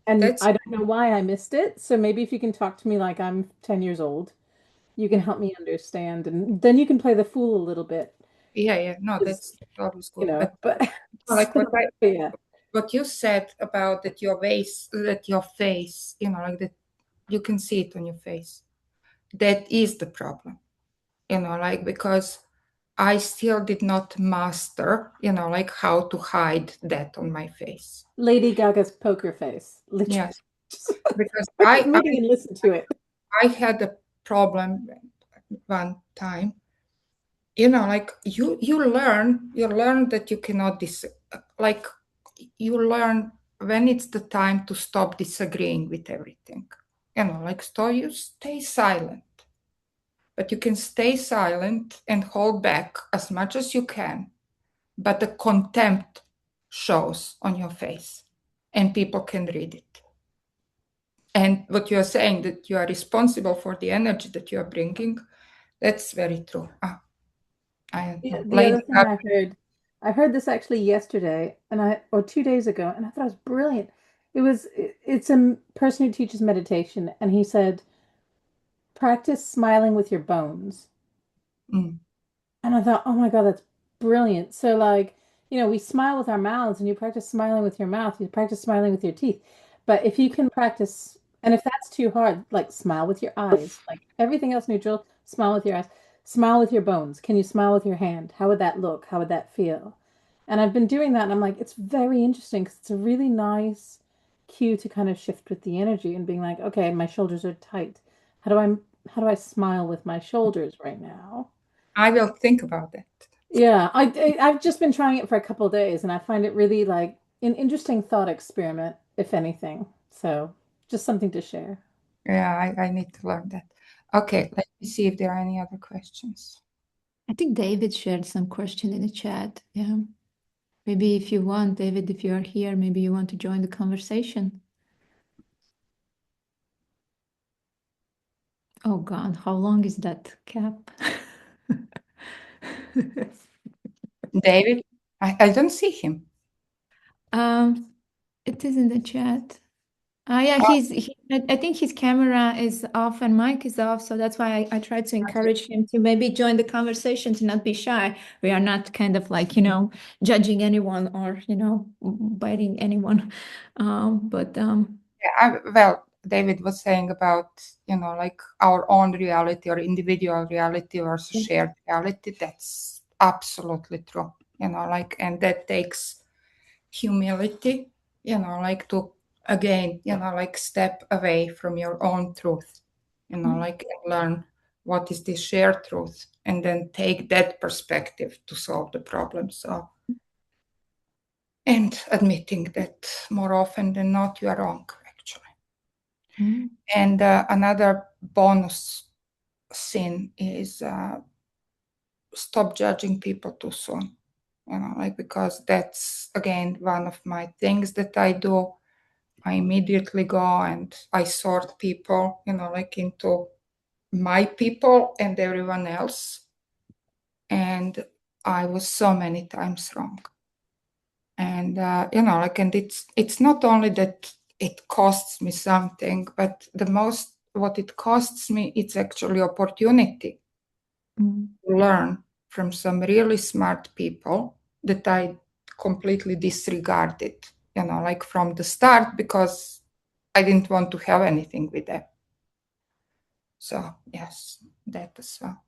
and that's I don't know why I missed it. So maybe if you can talk to me like I'm 10 years old, you can help me understand, and then you can play the fool a little bit. yeah. No, Is that's always good. But but like so, yeah. what you said about that your face, like that you can see it on your face. That is the problem, like because I still did not master, like how to hide that on my face. Lady Gaga's poker face. Literally. Yes, because Watch the meeting and listen to it. I had a problem one time. Like you learn that you cannot like you learn when it's the time to stop disagreeing with everything. Like so you stay silent. But you can stay silent and hold back as much as you can. But the contempt shows on your face and people can read it. And what you're saying, that you are responsible for the energy that you are bringing, that's very true. The other thing I heard this actually yesterday or 2 days ago, and I thought it was brilliant. It's a person who teaches meditation, and he said, practice smiling with your bones. Mm. And I thought, oh my God, that's brilliant. So, like, we smile with our mouths, and you practice smiling with your mouth, you practice smiling with your teeth. But if you can practice, and if that's too hard, like, smile with your eyes, like everything else neutral, smile with your eyes, smile with your bones. Can you smile with your hand? How would that look? How would that feel? And I've been doing that, and I'm like, it's very interesting because it's a really nice cue to kind of shift with the energy and being like, okay, my shoulders are tight. How do I smile with my shoulders right now? I will think about that. Yeah, I've just been trying it for a couple of days, and I find it really like an interesting thought experiment, if anything. So just something to share. Yeah, I need to learn that. Okay, let me see if there are any other questions. I think David shared some question in the chat. Yeah. Maybe if you want, David, if you are here, maybe you want to join the conversation. Oh God, how long is that cap? David, I don't see him. It is in the chat. Yeah, I think his camera is off and mic is off, so that's why I tried to encourage him to maybe join the conversation, to not be shy. We are not kind of like, judging anyone or, biting anyone. Yeah, well, David was saying about, like our own reality or individual reality versus shared reality. That's absolutely true, like, and that takes humility, like to, again, like step away from your own truth, like and learn what is the shared truth and then take that perspective to solve the problem. So, and admitting that more often than not, you are wrong, actually. And another bonus sin is stop judging people too soon. Like, because that's again one of my things that I do. I immediately go and I sort people, like into my people and everyone else. And I was so many times wrong. And like, and it's not only that it costs me something, but what it costs me, it's actually opportunity to learn from some really smart people that I completely disregarded, like from the start, because I didn't want to have anything with them. So yes, that as well.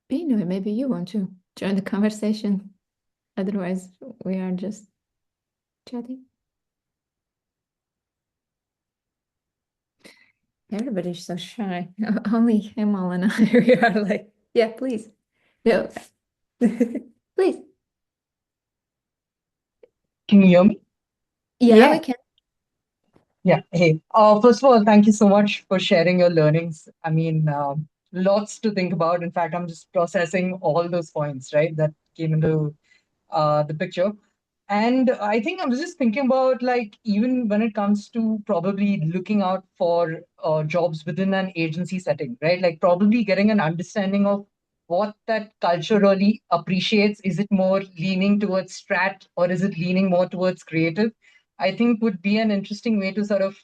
Anyway, maybe you want to join the conversation. Otherwise, we are just chatting. Everybody's so shy. Only Hemal and I we are like, yeah, please. No. Please. Can you hear me? Yeah, we can. Yeah. Hey, first of all, thank you so much for sharing your learnings. I mean, lots to think about. In fact, I'm just processing all those points, right, that came into the picture. And I think I was just thinking about, like, even when it comes to probably looking out for jobs within an agency setting, right? Like, probably getting an understanding of what that culture really appreciates. Is it more leaning towards strat or is it leaning more towards creative? I think would be an interesting way to sort of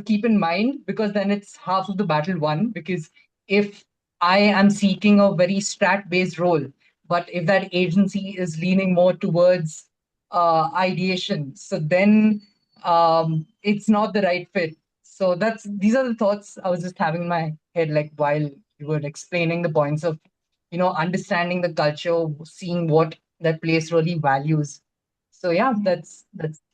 keep in mind, because then it's half of the battle won. Because if I am seeking a very strat based role, but if that agency is leaning more towards ideation, so then it's not the right fit. So these are the thoughts I was just having in my head head, like while you were explaining the points of, understanding the culture, seeing what that place really values. So yeah, that's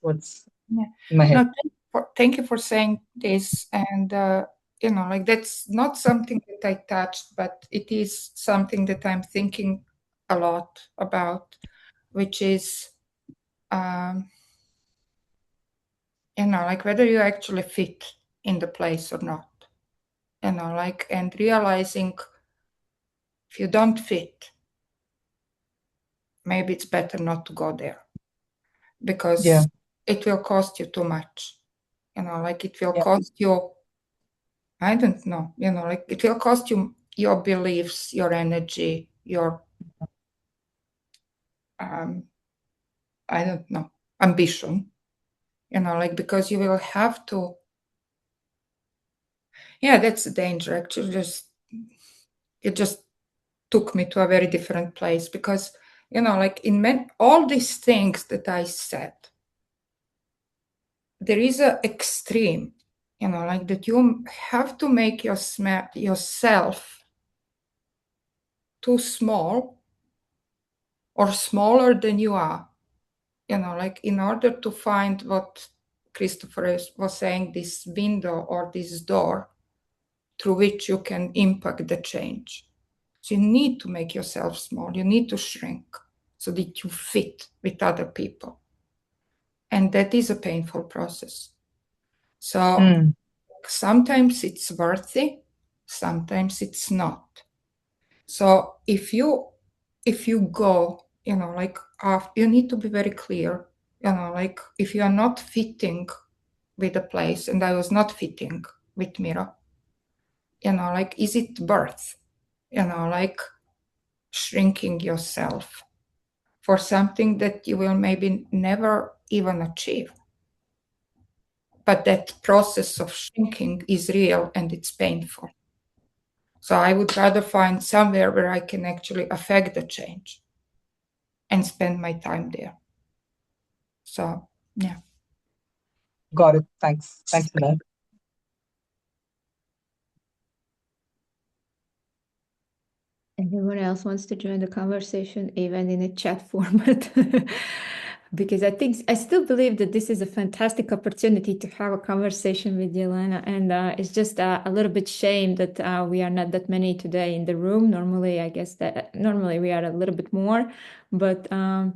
what's Yeah. in my head. No, thank you for saying this. And, like that's not something that I touched, but it is something that I'm thinking a lot about, which is, like whether you actually fit in the place or not. Like, and realizing if you don't fit, maybe it's better not to go there because Yeah. it will cost you too much. Like it will Yeah. cost you, I don't know, like it will cost you your beliefs, your energy, your, I don't know, ambition, like because you will have to, yeah, that's the danger actually. It just took me to a very different place because, like in all these things that I said, there is a extreme, like that you have to make yourself too small or smaller than you are, like in order to find what Christopher was saying, this window or this door through which you can impact the change. So you need to make yourself small, you need to shrink so that you fit with other people. And that is a painful process. So sometimes it's worthy, sometimes it's not. So if you go, like you need to be very clear, like if you are not fitting with a place, and I was not fitting with Miro, like is it worth, like shrinking yourself for something that you will maybe never even achieve? But that process of shrinking is real and it's painful. So I would rather find somewhere where I can actually affect the change and spend my time there. So, yeah. Got it. Thanks. Thanks for that. Anyone else wants to join the conversation, even in a chat format? Because I still believe that this is a fantastic opportunity to have a conversation with Jelena, and it's just a little bit shame that we are not that many today in the room. Normally, I guess that normally we are a little bit more, but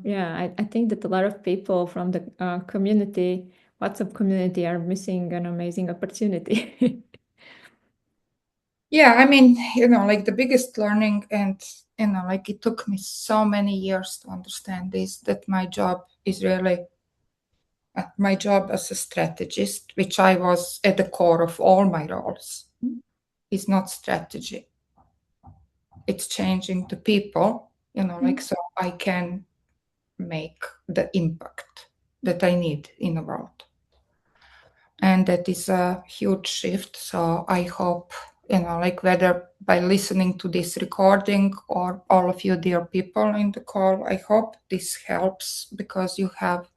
yeah, I think that a lot of people from the community, WhatsApp community, are missing an amazing opportunity. Yeah, I mean, like the biggest learning, and, like it took me so many years to understand this, that my job is really my job as a strategist, which I was at the core of all my roles, is not strategy. It's changing the people, like so I can make the impact that I need in the world. And that is a huge shift. So I hope, like whether by listening to this recording or all of you dear people in the call, I hope this helps because you have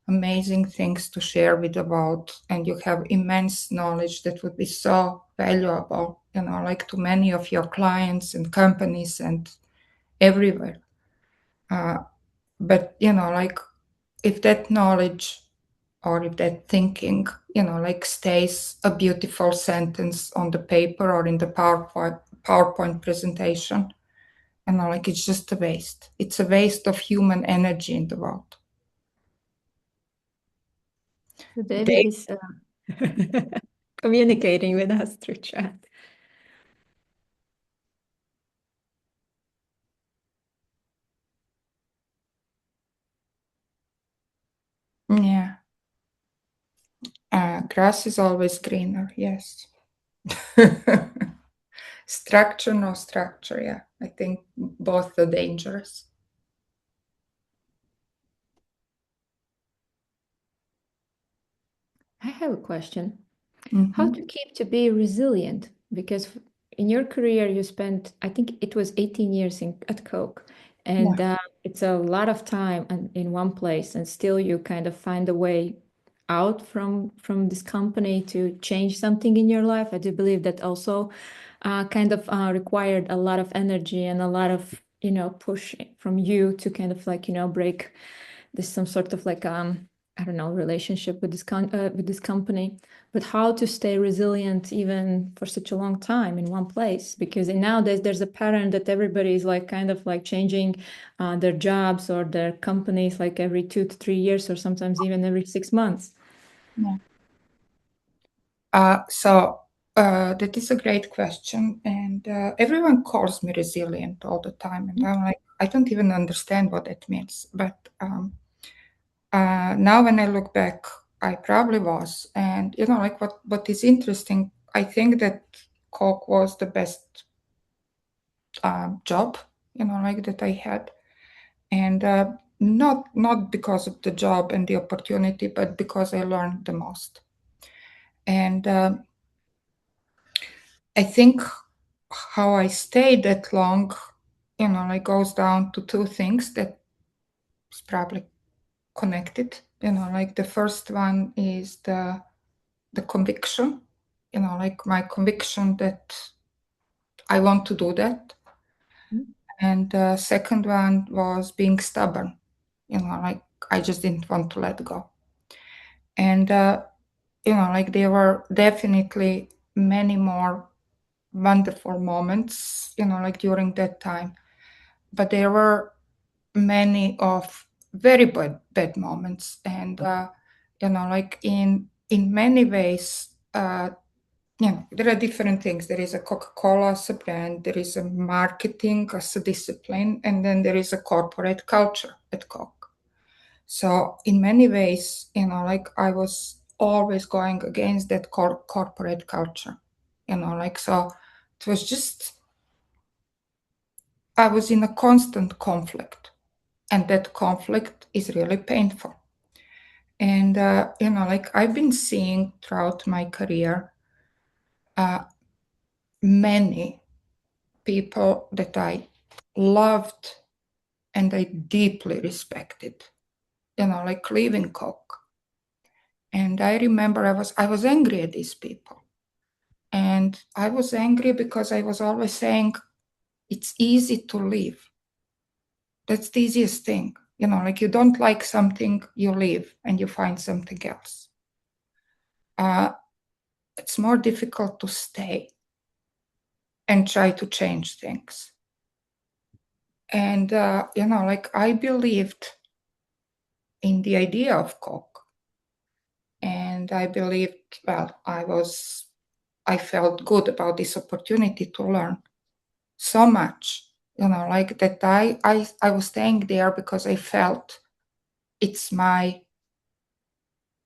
amazing things to share with the world and you have immense knowledge that would be so valuable, like to many of your clients and companies and everywhere. But, like if that knowledge or if that thinking, like stays a beautiful sentence on the paper or in the PowerPoint presentation, like it's just a waste. It's a waste of human energy in the world. So David is communicating with us through chat. Yeah. Grass is always greener, yes. Structure, no structure, yeah. I think both are dangerous. I have a question. Mm-hmm. How to keep to be resilient? Because in your career, you spent, I think it was 18 years at Coke, and it's a lot of time in one place, and still you kind of find a way out from this company to change something in your life. I do believe that also kind of required a lot of energy and a lot of, push from you to kind of like, break this some sort of like I don't know, relationship with this company, but how to stay resilient even for such a long time in one place? Because nowadays there's a pattern that everybody is like kind of like changing their jobs or their companies like every 2 to 3 years, or sometimes even every 6 months. Yeah. That is a great question, and everyone calls me resilient all the time, and I'm like, I don't even understand what that means. But now when I look back, I probably was. And like what is interesting, I think that Coke was the best job, like that I had, and not because of the job and the opportunity, but because I learned the most. And I think how I stayed that long, like goes down to two things that is probably connected. Like the first one is the conviction, like my conviction that I want to do that. And the second one was being stubborn, like I just didn't want to let go. And, like there were definitely many more wonderful moments, like during that time. But there were many of very bad moments. And, like in many ways, there are different things. There is a Coca-Cola as a brand, there is a marketing as a discipline, and then there is a corporate culture at Coke. So in many ways, like I was always going against that corporate culture, like, so it was just, I was in a constant conflict, and that conflict is really painful. And, like I've been seeing throughout my career, many people that I loved and I deeply respected, like leaving Coke. And I remember I was angry at these people. And I was angry because I was always saying, it's easy to leave. That's the easiest thing. Like you don't like something, you leave and you find something else. It's more difficult to stay and try to change things. And, like I believed in the idea of Coke. And I believed, well, I felt good about this opportunity to learn so much, like that I was staying there because I felt it's my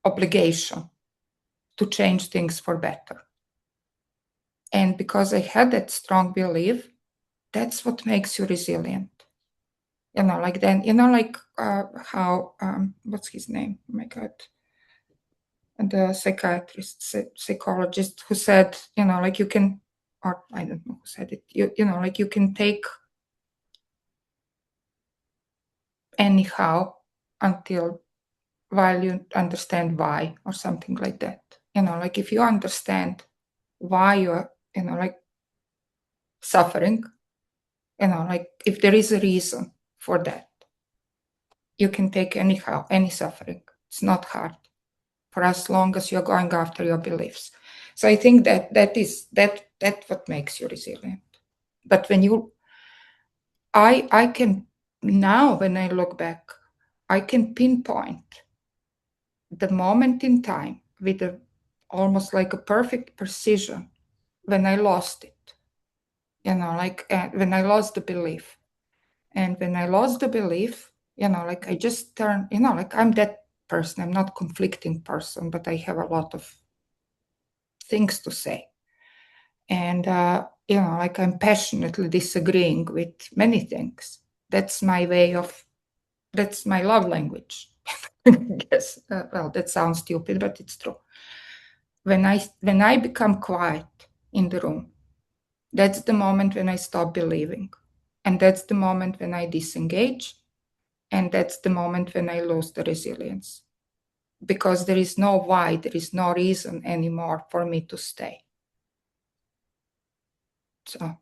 obligation to change things for better. And because I had that strong belief, that's what makes you resilient. Like then, like how, what's his name? Oh my God. And the psychologist who said, like you can, or I don't know who said it, like you can take anyhow until while you understand why, or something like that. Like if you understand why you're, like suffering, like if there is a reason for that, you can take anyhow, any suffering. It's not hard for as long as you're going after your beliefs. So I think that what makes you resilient. But when I can now, when I look back, I can pinpoint the moment in time with almost like a perfect precision when I lost it, like when I lost the belief. And when I lost the belief, like I just turned, like I'm that person. I'm not conflicting person, but I have a lot of things to say. And, like I'm passionately disagreeing with many things. That's my that's my love language. Yes. Well, that sounds stupid, but it's true. When I become quiet in the room, that's the moment when I stop believing. And that's the moment when I disengage. And that's the moment when I lose the resilience. because there is no why, there is no reason anymore for me to stay. So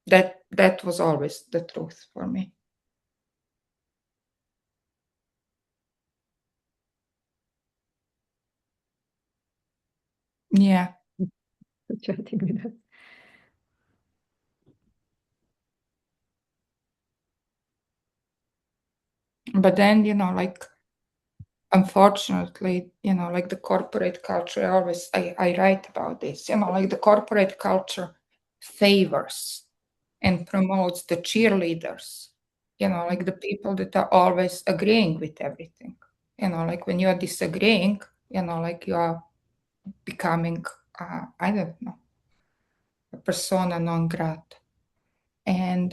that was always the truth for me. Yeah. Chatting with us. But then, unfortunately, the corporate culture, I write about this, the corporate culture favors and promotes the cheerleaders, the people that are always agreeing with everything. When you are disagreeing, you are becoming, I don't know, a persona non grata. And,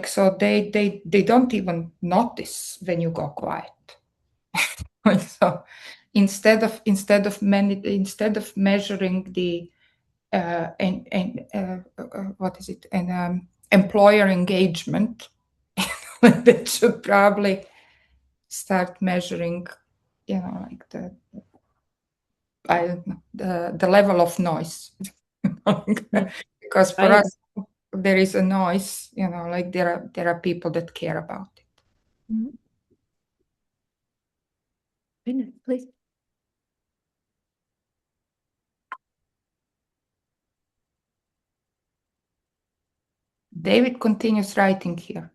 so they don't even notice when you go quiet. So instead of measuring the what is it, and employer engagement, they should probably start measuring, the I don't know, the level of noise. Because for us there is a noise, there are people that care about it. Please. David continues writing here.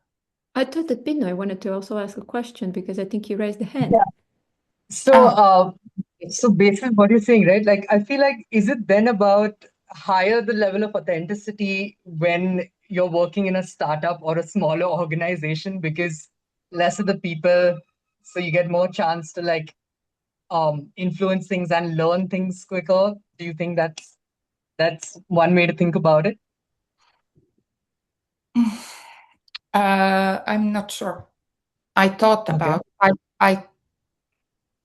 I thought that Pinoy wanted to also ask a question because I think you raised the hand. Yeah. So, so based on what you're saying, right? Like, I feel like, is it then about higher the level of authenticity when you're working in a startup or a smaller organization because less of the people, so you get more chance to like influence things and learn things quicker? Do you think that's one way to think about it? I'm not sure. I thought about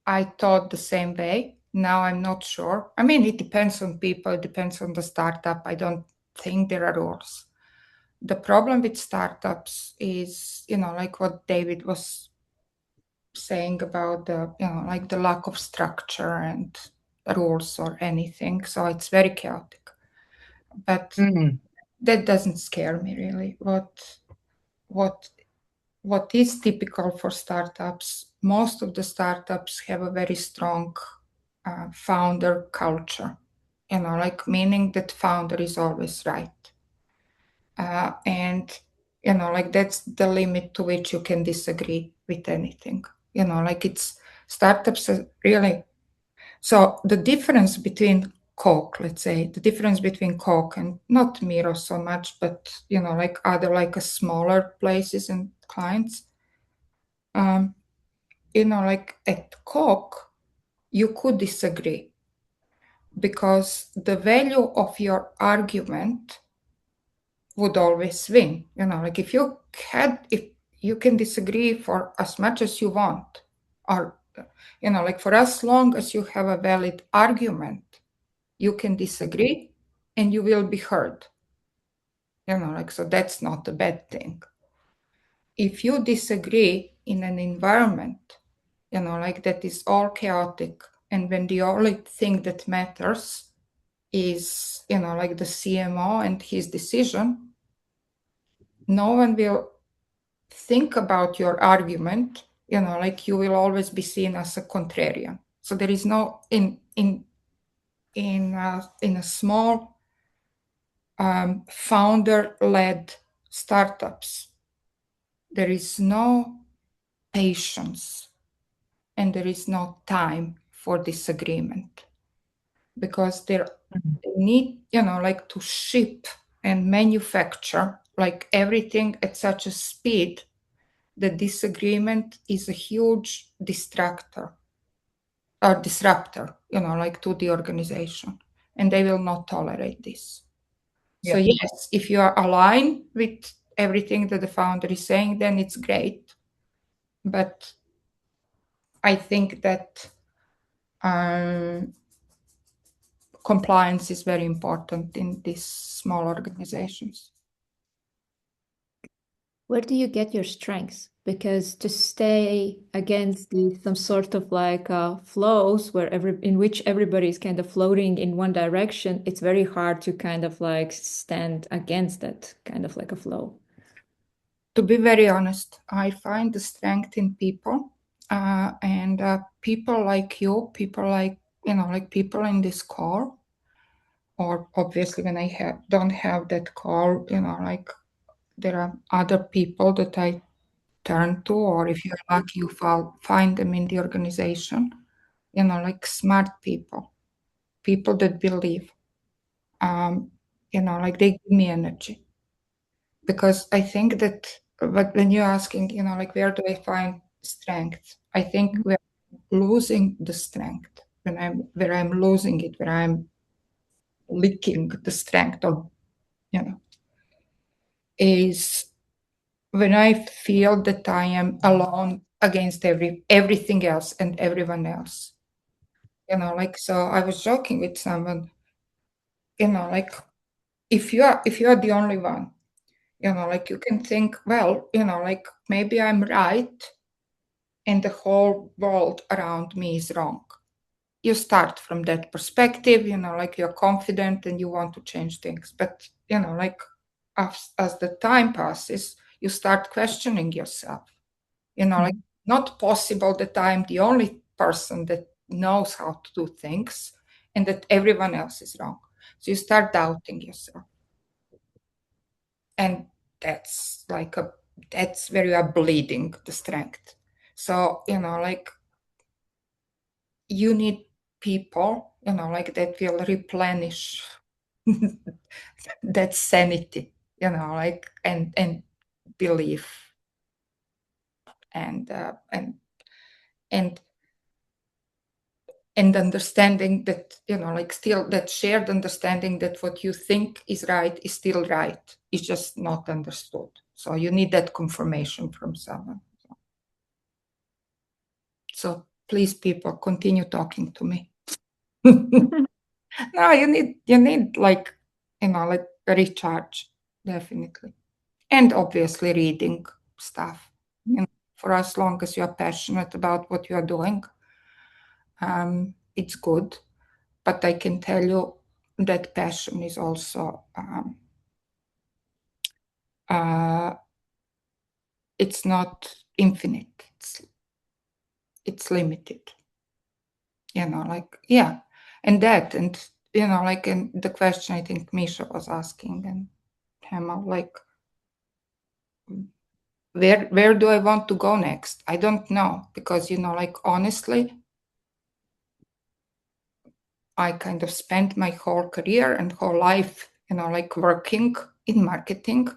I thought the same way. Now I'm not sure. I mean, it depends on people, it depends on the startup. I don't think there are rules. The problem with startups is, like what David was saying about the lack of structure and rules or anything. So it's very chaotic. But that doesn't scare me really. What is typical for startups, most of the startups have a very strong founder culture, meaning that founder is always right. And, that's the limit to which you can disagree with anything. It's startups are really, so the difference between Coke, let's say, the difference between Coke and not Miro so much, but, other like a smaller places and clients, at Coke, you could disagree because the value of your argument would always win. If you can disagree for as much as you want, or, for as long as you have a valid argument, you can disagree and you will be heard. So that's not a bad thing. If you disagree in an environment, that is all chaotic, and when the only thing that matters is, the CMO and his decision, no one will think about your argument, you will always be seen as a contrarian. So there is no, in a small founder-led startups, there is no patience and there is no time for disagreement because they need, to ship and manufacture everything at such a speed that disagreement is a huge disruptor, to the organization, and they will not tolerate this. So yes, if you are aligned with everything that the founder is saying, then it's great. But I think that compliance is very important in these small organizations. Where do you get your strengths? because to stay against some sort of like flows in which everybody is kind of floating in one direction, it's very hard to kind of like stand against that kind of like a flow. To be very honest, I find the strength in people, and people like you, people like, like people in this call, or obviously when I don't have that call, like there are other people that I turn to, or if you're lucky, you find them in the organization, like smart people, people that believe, like they give me energy. Because I think that, but when you're asking, like where do I find strength? I think we're losing the strength where I'm losing it, where I'm leaking the strength of, is when I feel that I am alone against everything else and everyone else. Like, so I was joking with someone, like if you are the only one, like you can think, well, like maybe I'm right and the whole world around me is wrong. You start from that perspective, like you're confident and you want to change things. But, like as the time passes, you start questioning yourself. Like not possible that I'm the only person that knows how to do things and that everyone else is wrong. So you start doubting yourself. And that's where you are bleeding the strength. So, like you need people, like that will replenish that sanity, like and belief and understanding that, like still that shared understanding that what you think is right is still right. It's just not understood. So you need that confirmation from someone. So please, people, continue talking to me. No, you need like, like a recharge, definitely. And obviously reading stuff. For as long as you're passionate about what you're doing, it's good. But I can tell you that passion is also it's not infinite. It's limited. Like and like and the question I think Misha was asking and Hema, like where do I want to go next? I don't know, because like honestly, I kind of spent my whole career and whole life, like working in marketing.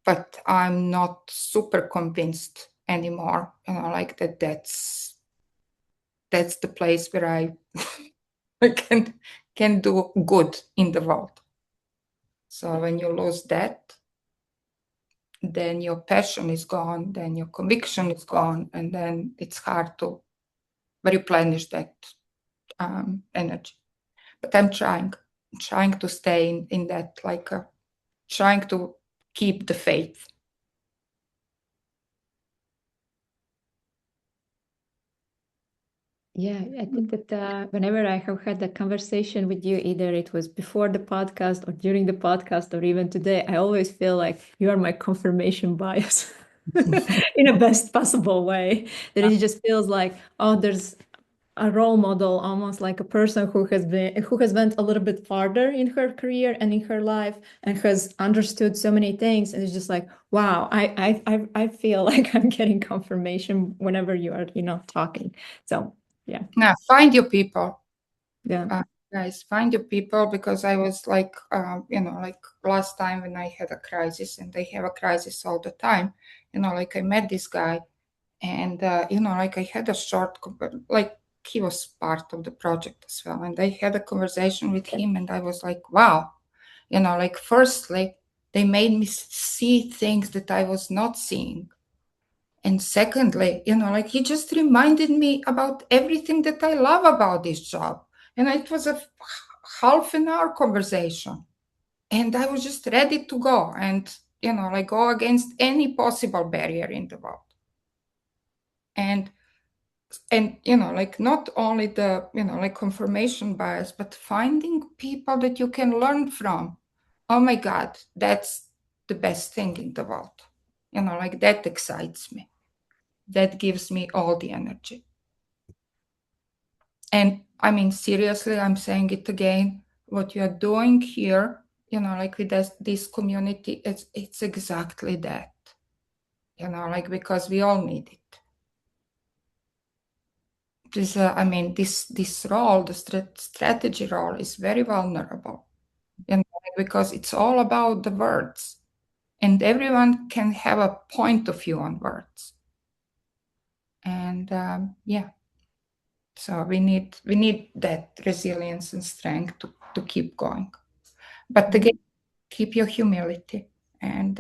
But I'm not super convinced anymore, like that's the place where I can do good in the world. So when you lose that, then your passion is gone, then your conviction is gone, and then it's hard to replenish that energy. But I'm trying to stay in that, like trying to keep the faith. Yeah, I think that whenever I have had a conversation with you, either it was before the podcast or during the podcast or even today, I always feel like you are my confirmation bias in a best possible way. That it just feels like, oh, there's a role model, almost like a person who has went a little bit farther in her career and in her life and has understood so many things. And it's just like, wow, I feel like I'm getting confirmation whenever you are, talking. So yeah. Now find your people. Yeah. Guys, find your people, because I was like, like last time when I had a crisis, and they have a crisis all the time, like I met this guy, and like I had a short, like he was part of the project as well, and I had a conversation with him, and I was like, wow, like firstly, they made me see things that I was not seeing. And secondly, like he just reminded me about everything that I love about this job. And it was a half an hour conversation. And I was just ready to go. And like go against any possible barrier in the world. And like not only the like confirmation bias, but finding people that you can learn from. Oh my God, that's the best thing in the world. Like that excites me. That gives me all the energy. And I mean, seriously, I'm saying it again, what you're doing here, like with this community, it's exactly that, like, because we all need it. I mean, this role, the strategy role, is very vulnerable, because it's all about the words, and everyone can have a point of view on words, and yeah, so we need that resilience and strength to keep going, but again, keep your humility, and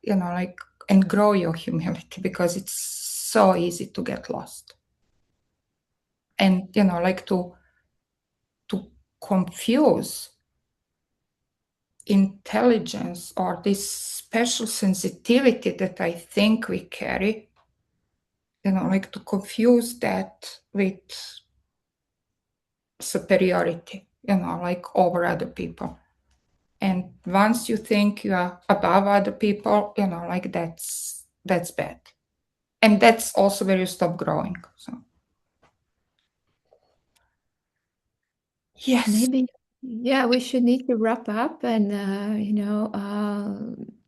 like, and grow your humility, because it's so easy to get lost, and like to confuse intelligence or this special sensitivity that I think we carry, like to confuse that with superiority, like over other people. And once you think you are above other people, like that's bad. And that's also where you stop growing. So yes. Maybe, yeah, we should need to wrap up and,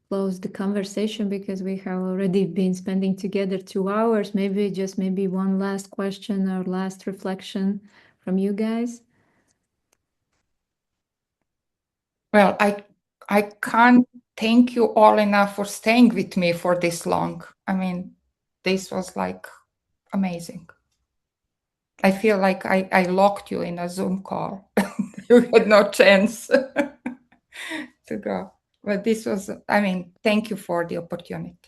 close the conversation because we have already been spending together 2 hours. Maybe one last question or last reflection from you guys. Well, I can't thank you all enough for staying with me for this long. I mean, this was like amazing. I feel like I locked you in a Zoom call. You had no chance to go. But this was, I mean, thank you for the opportunity.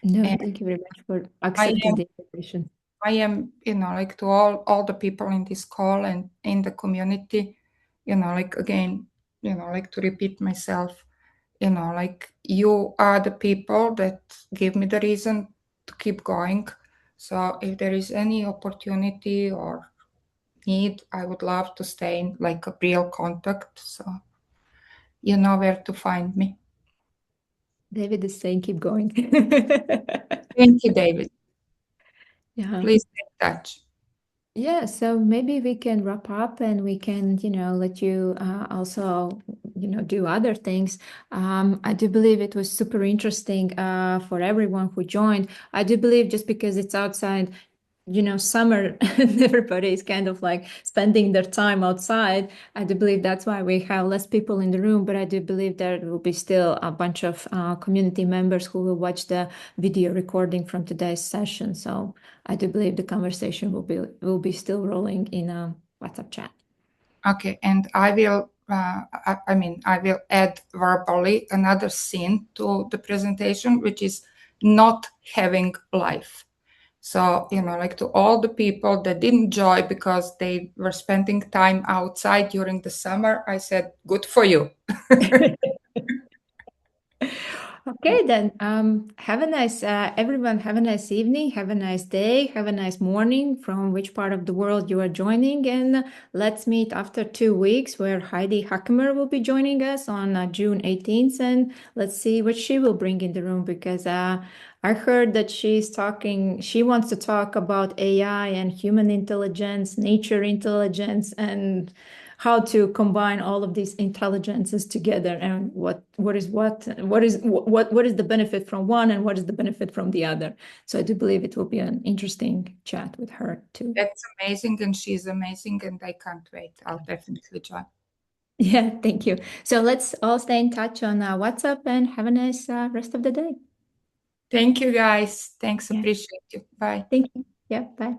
No, And thank you very much for I accepting am, the invitation. like to all the people in this call and in the community, like again, like to repeat myself, like you are the people that give me the reason to keep going. So if there is any opportunity or need, I would love to stay in like a real contact. So you know where to find me. David is saying keep going. Thank you, David. Yeah. Please stay in touch. Yeah, so maybe we can wrap up and we can, let you also, do other things. I do believe it was super interesting for everyone who joined. I do believe just because it's outside, summer and everybody is kind of like spending their time outside. I do believe that's why we have less people in the room, but I do believe there will be still a bunch of community members who will watch the video recording from today's session. So I do believe the conversation will be still rolling in a WhatsApp chat. Okay, and I will. I will add verbally another scene to the presentation, which is not having life. So, like to all the people that didn't join because they were spending time outside during the summer, I said, good for you. Okay, then have a nice everyone, have a nice evening, have a nice day, have a nice morning from which part of the world you are joining, and let's meet after 2 weeks where Heidi Hackemer will be joining us on June 18th, and let's see what she will bring in the room because I heard that she wants to talk about AI and human intelligence, nature intelligence, and how to combine all of these intelligences together and what is the benefit from one and what is the benefit from the other. So I do believe it will be an interesting chat with her too. That's amazing, and she's amazing, and I can't wait. I'll definitely join. Yeah, thank you. So let's all stay in touch on WhatsApp and have a nice rest of the day. Thank you, guys. Thanks. Yeah. Appreciate you. Bye. Thank you. Yeah, bye.